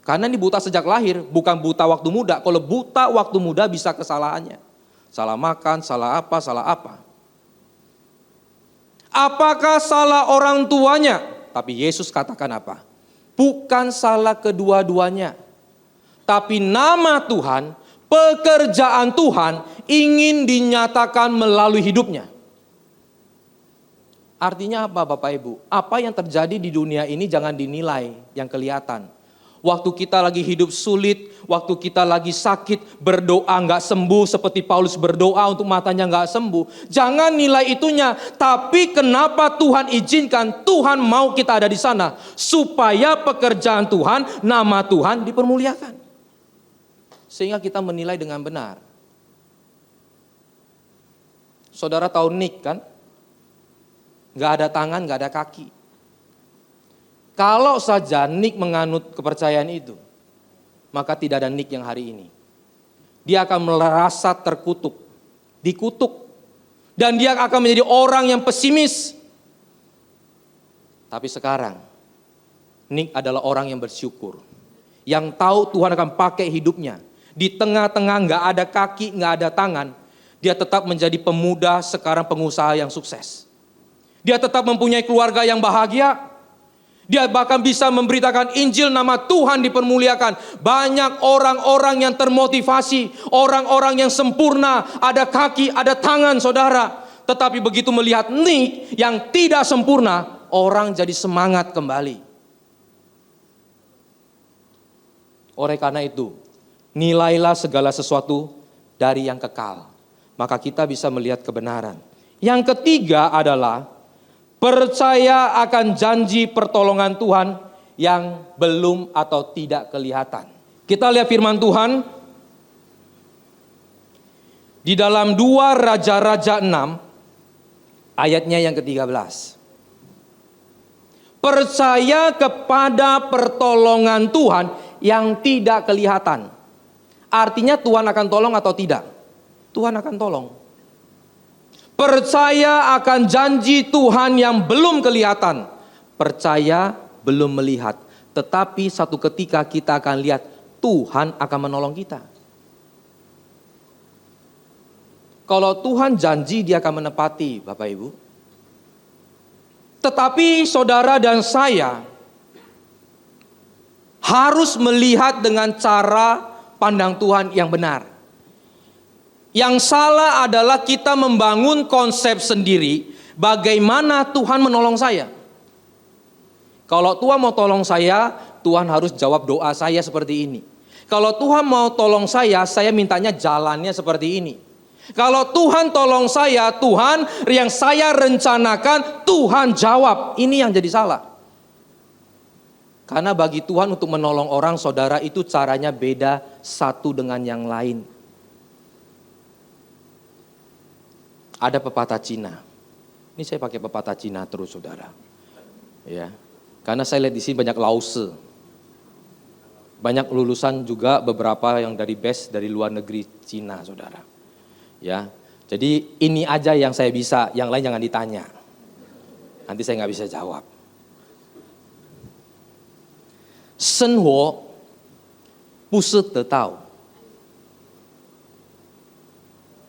Karena ini buta sejak lahir, bukan buta waktu muda. Kalau buta waktu muda bisa kesalahannya. Salah makan, salah apa, salah apa. Apakah salah orang tuanya? Tapi Yesus katakan apa? Bukan salah kedua-duanya. Tapi nama Tuhan, pekerjaan Tuhan ingin dinyatakan melalui hidupnya. Artinya apa Bapak Ibu? Apa yang terjadi di dunia ini jangan dinilai yang kelihatan. Waktu kita lagi hidup sulit, waktu kita lagi sakit, berdoa nggak sembuh seperti Paulus berdoa untuk matanya nggak sembuh. Jangan nilai itunya, tapi kenapa Tuhan izinkan, Tuhan mau kita ada di sana supaya pekerjaan Tuhan, nama Tuhan dipermuliakan. Sehingga kita menilai dengan benar. Saudara tahu Nick kan? Nggak ada tangan, nggak ada kaki. Kalau saja Nick menganut kepercayaan itu, maka tidak ada Nick yang hari ini. Dia akan merasa terkutuk, dikutuk, dan dia akan menjadi orang yang pesimis. Tapi sekarang, Nick adalah orang yang bersyukur, yang tahu Tuhan akan pakai hidupnya. Di tengah-tengah nggak ada kaki, nggak ada tangan, dia tetap menjadi pemuda sekarang pengusaha yang sukses. Dia tetap mempunyai keluarga yang bahagia. Dia bahkan bisa memberitakan Injil, nama Tuhan dipermuliakan. Banyak orang-orang yang termotivasi, orang-orang yang sempurna, ada kaki, ada tangan saudara. Tetapi begitu melihat Nick yang tidak sempurna, orang jadi semangat kembali. Oleh karena itu, nilailah segala sesuatu dari yang kekal. Maka kita bisa melihat kebenaran. Yang ketiga adalah percaya akan janji pertolongan Tuhan yang belum atau tidak kelihatan. Kita lihat firman Tuhan di dalam 2 Raja-Raja 6 ayatnya yang ke-13. Percaya kepada pertolongan Tuhan yang tidak kelihatan. Artinya Tuhan akan tolong atau tidak? Tuhan akan tolong. Percaya akan janji Tuhan yang belum kelihatan. Percaya belum melihat. Tetapi satu ketika kita akan lihat Tuhan akan menolong kita. Kalau Tuhan janji, Dia akan menepati, Bapak Ibu. Tetapi saudara dan saya harus melihat dengan cara pandang Tuhan yang benar. Yang salah adalah kita membangun konsep sendiri bagaimana Tuhan menolong saya. Kalau Tuhan mau tolong saya, Tuhan harus jawab doa saya seperti ini. Kalau Tuhan mau tolong saya mintanya jalannya seperti ini. Kalau Tuhan tolong saya, Tuhan yang saya rencanakan, Tuhan jawab. Ini yang jadi salah. Karena bagi Tuhan untuk menolong orang, saudara, itu caranya beda satu dengan yang lain. Ada pepatah Cina. Ini saya pakai pepatah Cina terus, saudara. Ya, karena saya lihat di sini banyak lause. Banyak lulusan juga beberapa yang dari best dari luar negeri Cina, saudara. Ya, jadi ini aja yang saya bisa, yang lain jangan ditanya. Nanti saya nggak bisa jawab. 生活不是得到，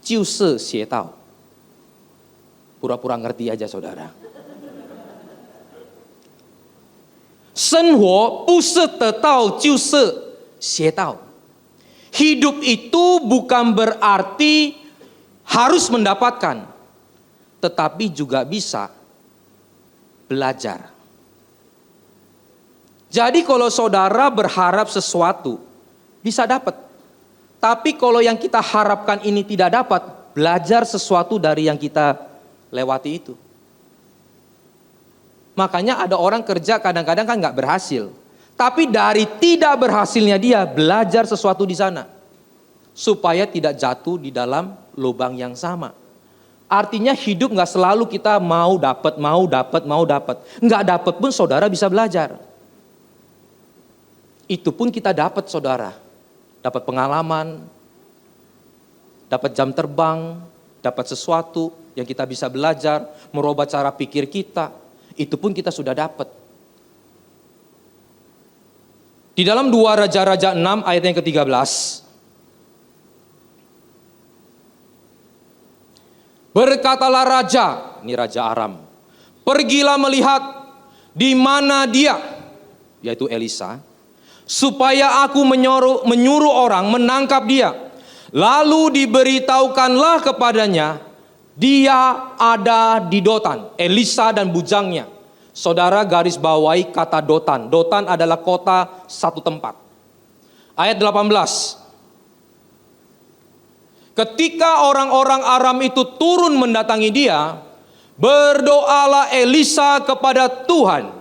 就是学到。Pura-pura ngerti aja saudara. 生活不是得到就是学到。Hidup itu bukan berarti harus mendapatkan, tetapi juga bisa belajar. Jadi kalau saudara berharap sesuatu, bisa dapat. Tapi kalau yang kita harapkan ini tidak dapat, belajar sesuatu dari yang kita lewati itu. Makanya ada orang kerja kadang-kadang kan gak berhasil. Tapi dari tidak berhasilnya dia belajar sesuatu di sana. Supaya tidak jatuh di dalam lubang yang sama. Artinya hidup gak selalu kita mau dapat. Gak dapat pun saudara bisa belajar. Itu pun kita dapat saudara. Dapat pengalaman, dapat jam terbang, dapat sesuatu yang kita bisa belajar, merubah cara pikir kita. Itu pun kita sudah dapat. Di dalam 2 Raja-Raja 6 ayat yang ke-13. Berkatalah raja, ini Raja Aram, pergilah melihat di mana dia, yaitu Elisa, supaya aku menyuruh orang menangkap dia. Lalu diberitahukanlah kepadanya, dia ada di Dotan, Elisa dan bujangnya. Saudara garis bawahi kata Dotan. Dotan adalah kota satu tempat. Ayat 18. Ketika orang-orang Aram itu turun mendatangi dia, berdoalah Elisa kepada Tuhan,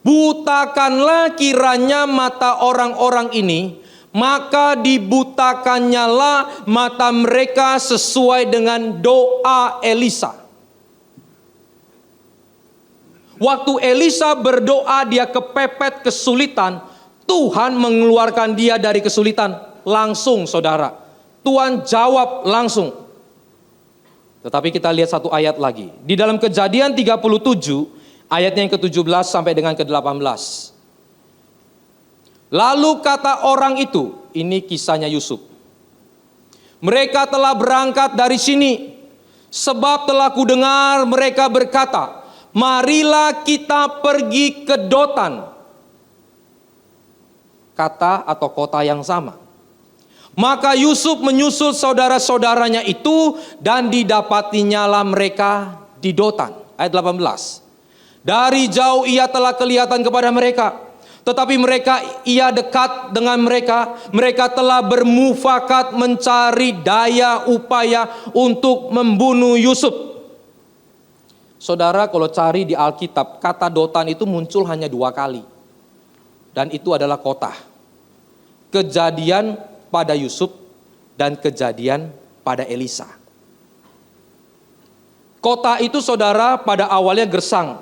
butakanlah kiranya mata orang-orang ini, maka dibutakannyalah mata mereka sesuai dengan doa Elisa. Waktu Elisa berdoa dia kepepet kesulitan, Tuhan mengeluarkan dia dari kesulitan langsung, saudara. Tuhan jawab langsung. Tetapi kita lihat satu ayat lagi. Di dalam Kejadian 37, ayatnya yang ke-17 sampai dengan ke-18. Lalu kata orang itu, ini kisahnya Yusuf. Mereka telah berangkat dari sini, sebab telah kudengar mereka berkata, marilah kita pergi ke Dotan. Kata atau kota yang sama. Maka Yusuf menyusul saudara-saudaranya itu dan didapatinya mereka di Dotan. Ayat 18. Dari jauh ia telah kelihatan kepada mereka. Tetapi ia dekat dengan mereka. Mereka telah bermufakat mencari daya upaya untuk membunuh Yusuf. Saudara, kalau cari di Alkitab, kata Dotan itu muncul hanya 2 kali. Dan itu adalah kota. Kejadian pada Yusuf dan kejadian pada Elisa. Kota itu, saudara, pada awalnya gersang.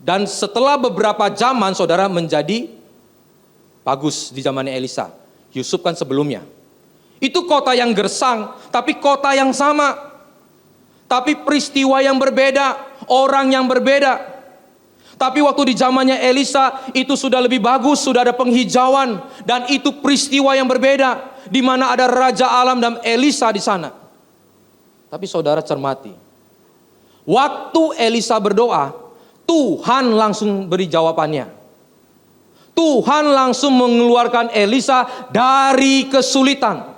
Dan setelah beberapa zaman, saudara, menjadi bagus di zamannya Elisa. Yusuf kan sebelumnya. Itu kota yang gersang, tapi kota yang sama. Tapi peristiwa yang berbeda, orang yang berbeda. Tapi waktu di zamannya Elisa itu sudah lebih bagus, sudah ada penghijauan, dan itu peristiwa yang berbeda, di mana ada Raja Alam dan Elisa di sana. Tapi saudara cermati, waktu Elisa berdoa, Tuhan langsung beri jawabannya. Tuhan langsung mengeluarkan Elisa dari kesulitan.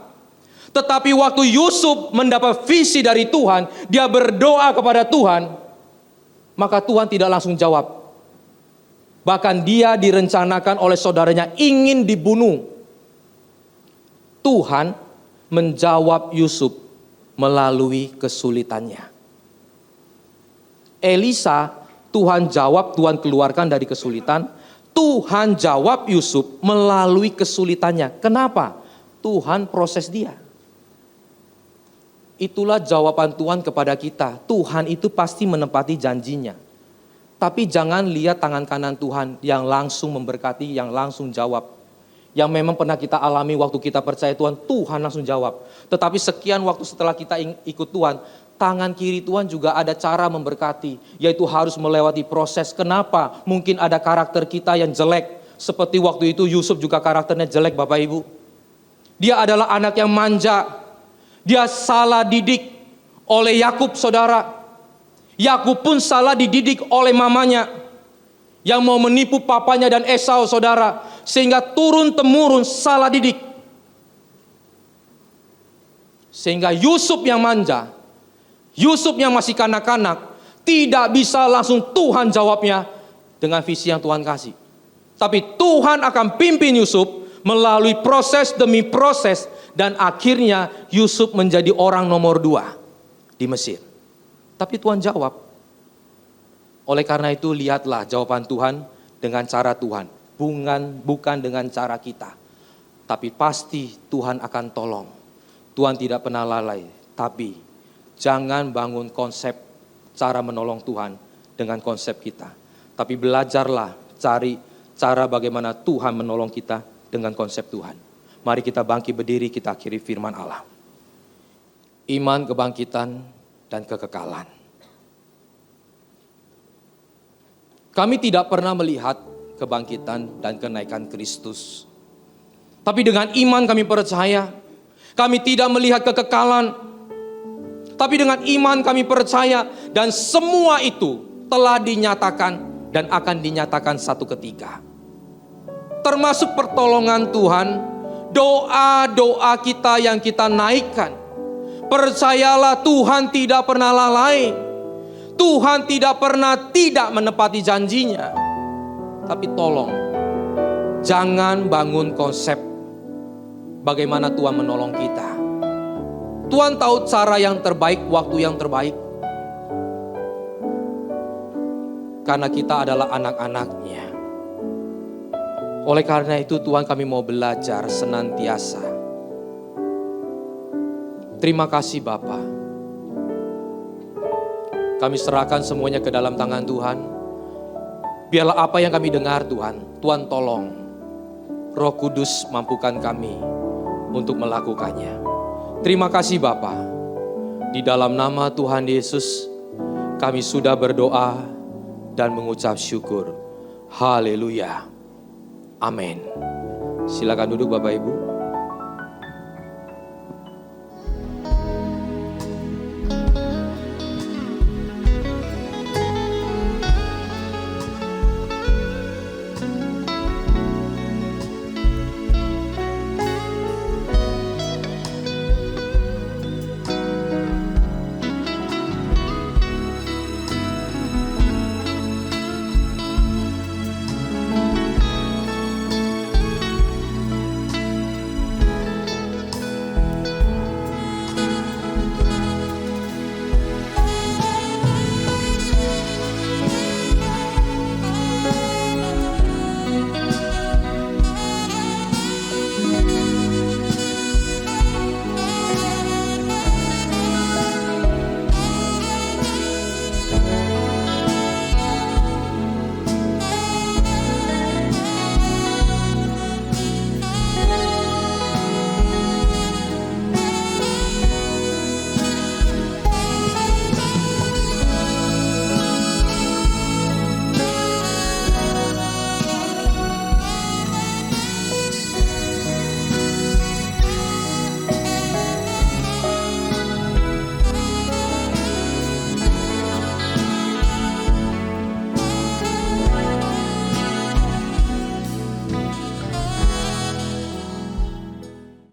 Tetapi waktu Yusuf mendapat visi dari Tuhan, dia berdoa kepada Tuhan, maka Tuhan tidak langsung jawab. Bahkan dia direncanakan oleh saudaranya ingin dibunuh. Tuhan menjawab Yusuf melalui kesulitannya. Elisa, Tuhan jawab, Tuhan keluarkan dari kesulitan. Tuhan jawab Yusuf melalui kesulitannya. Kenapa? Tuhan proses dia. Itulah jawaban Tuhan kepada kita. Tuhan itu pasti menepati janjinya. Tapi jangan lihat tangan kanan Tuhan yang langsung memberkati, yang langsung jawab. Yang memang pernah kita alami waktu kita percaya Tuhan, Tuhan langsung jawab. Tetapi sekian waktu setelah kita ikut Tuhan, tangan kiri Tuhan juga ada cara memberkati. Yaitu harus melewati proses. Kenapa? Mungkin ada karakter kita yang jelek. Seperti waktu itu Yusuf juga karakternya jelek, Bapak Ibu. Dia adalah anak yang manja. Dia salah didik oleh Yakub, saudara. Yakub pun salah dididik oleh mamanya yang mau menipu papanya dan Esau, saudara. Sehingga turun-temurun salah didik. Sehingga Yusuf yang manja, Yusuf yang masih kanak-kanak, tidak bisa langsung Tuhan jawabnya dengan visi yang Tuhan kasih. Tapi Tuhan akan pimpin Yusuf melalui proses demi proses. Dan akhirnya Yusuf menjadi orang nomor 2 di Mesir. Tapi Tuhan jawab. Oleh karena itu lihatlah jawaban Tuhan dengan cara Tuhan. Bukan dengan cara kita. Tapi pasti Tuhan akan tolong. Tuhan tidak pernah lalai. Tapi jangan bangun konsep cara menolong Tuhan dengan konsep kita. Tapi belajarlah cari cara bagaimana Tuhan menolong kita dengan konsep Tuhan. Mari kita bangkit berdiri, kita akhiri firman Allah. Iman, kebangkitan, dan kekekalan. Kami tidak pernah melihat kebangkitan dan kenaikan Kristus. Tapi dengan iman kami percaya, kami tidak melihat kekekalan. Tapi dengan iman kami percaya, dan semua itu telah dinyatakan dan akan dinyatakan satu ketika. Termasuk pertolongan Tuhan, doa-doa kita yang kita naikkan. Percayalah Tuhan tidak pernah lalai. Tuhan tidak pernah tidak menepati janjinya. Tapi tolong, jangan bangun konsep bagaimana Tuhan menolong kita. Tuhan tahu cara yang terbaik, waktu yang terbaik. Karena kita adalah anak-anak-Nya. Oleh karena itu Tuhan, kami mau belajar senantiasa. Terima kasih Bapa. Kami serahkan semuanya ke dalam tangan Tuhan. Biarlah apa yang kami dengar Tuhan, Tuhan tolong. Roh Kudus mampukan kami untuk melakukannya. Terima kasih Bapa. Di dalam nama Tuhan Yesus, kami sudah berdoa dan mengucap syukur. Haleluya. Amin. Silakan duduk Bapak Ibu.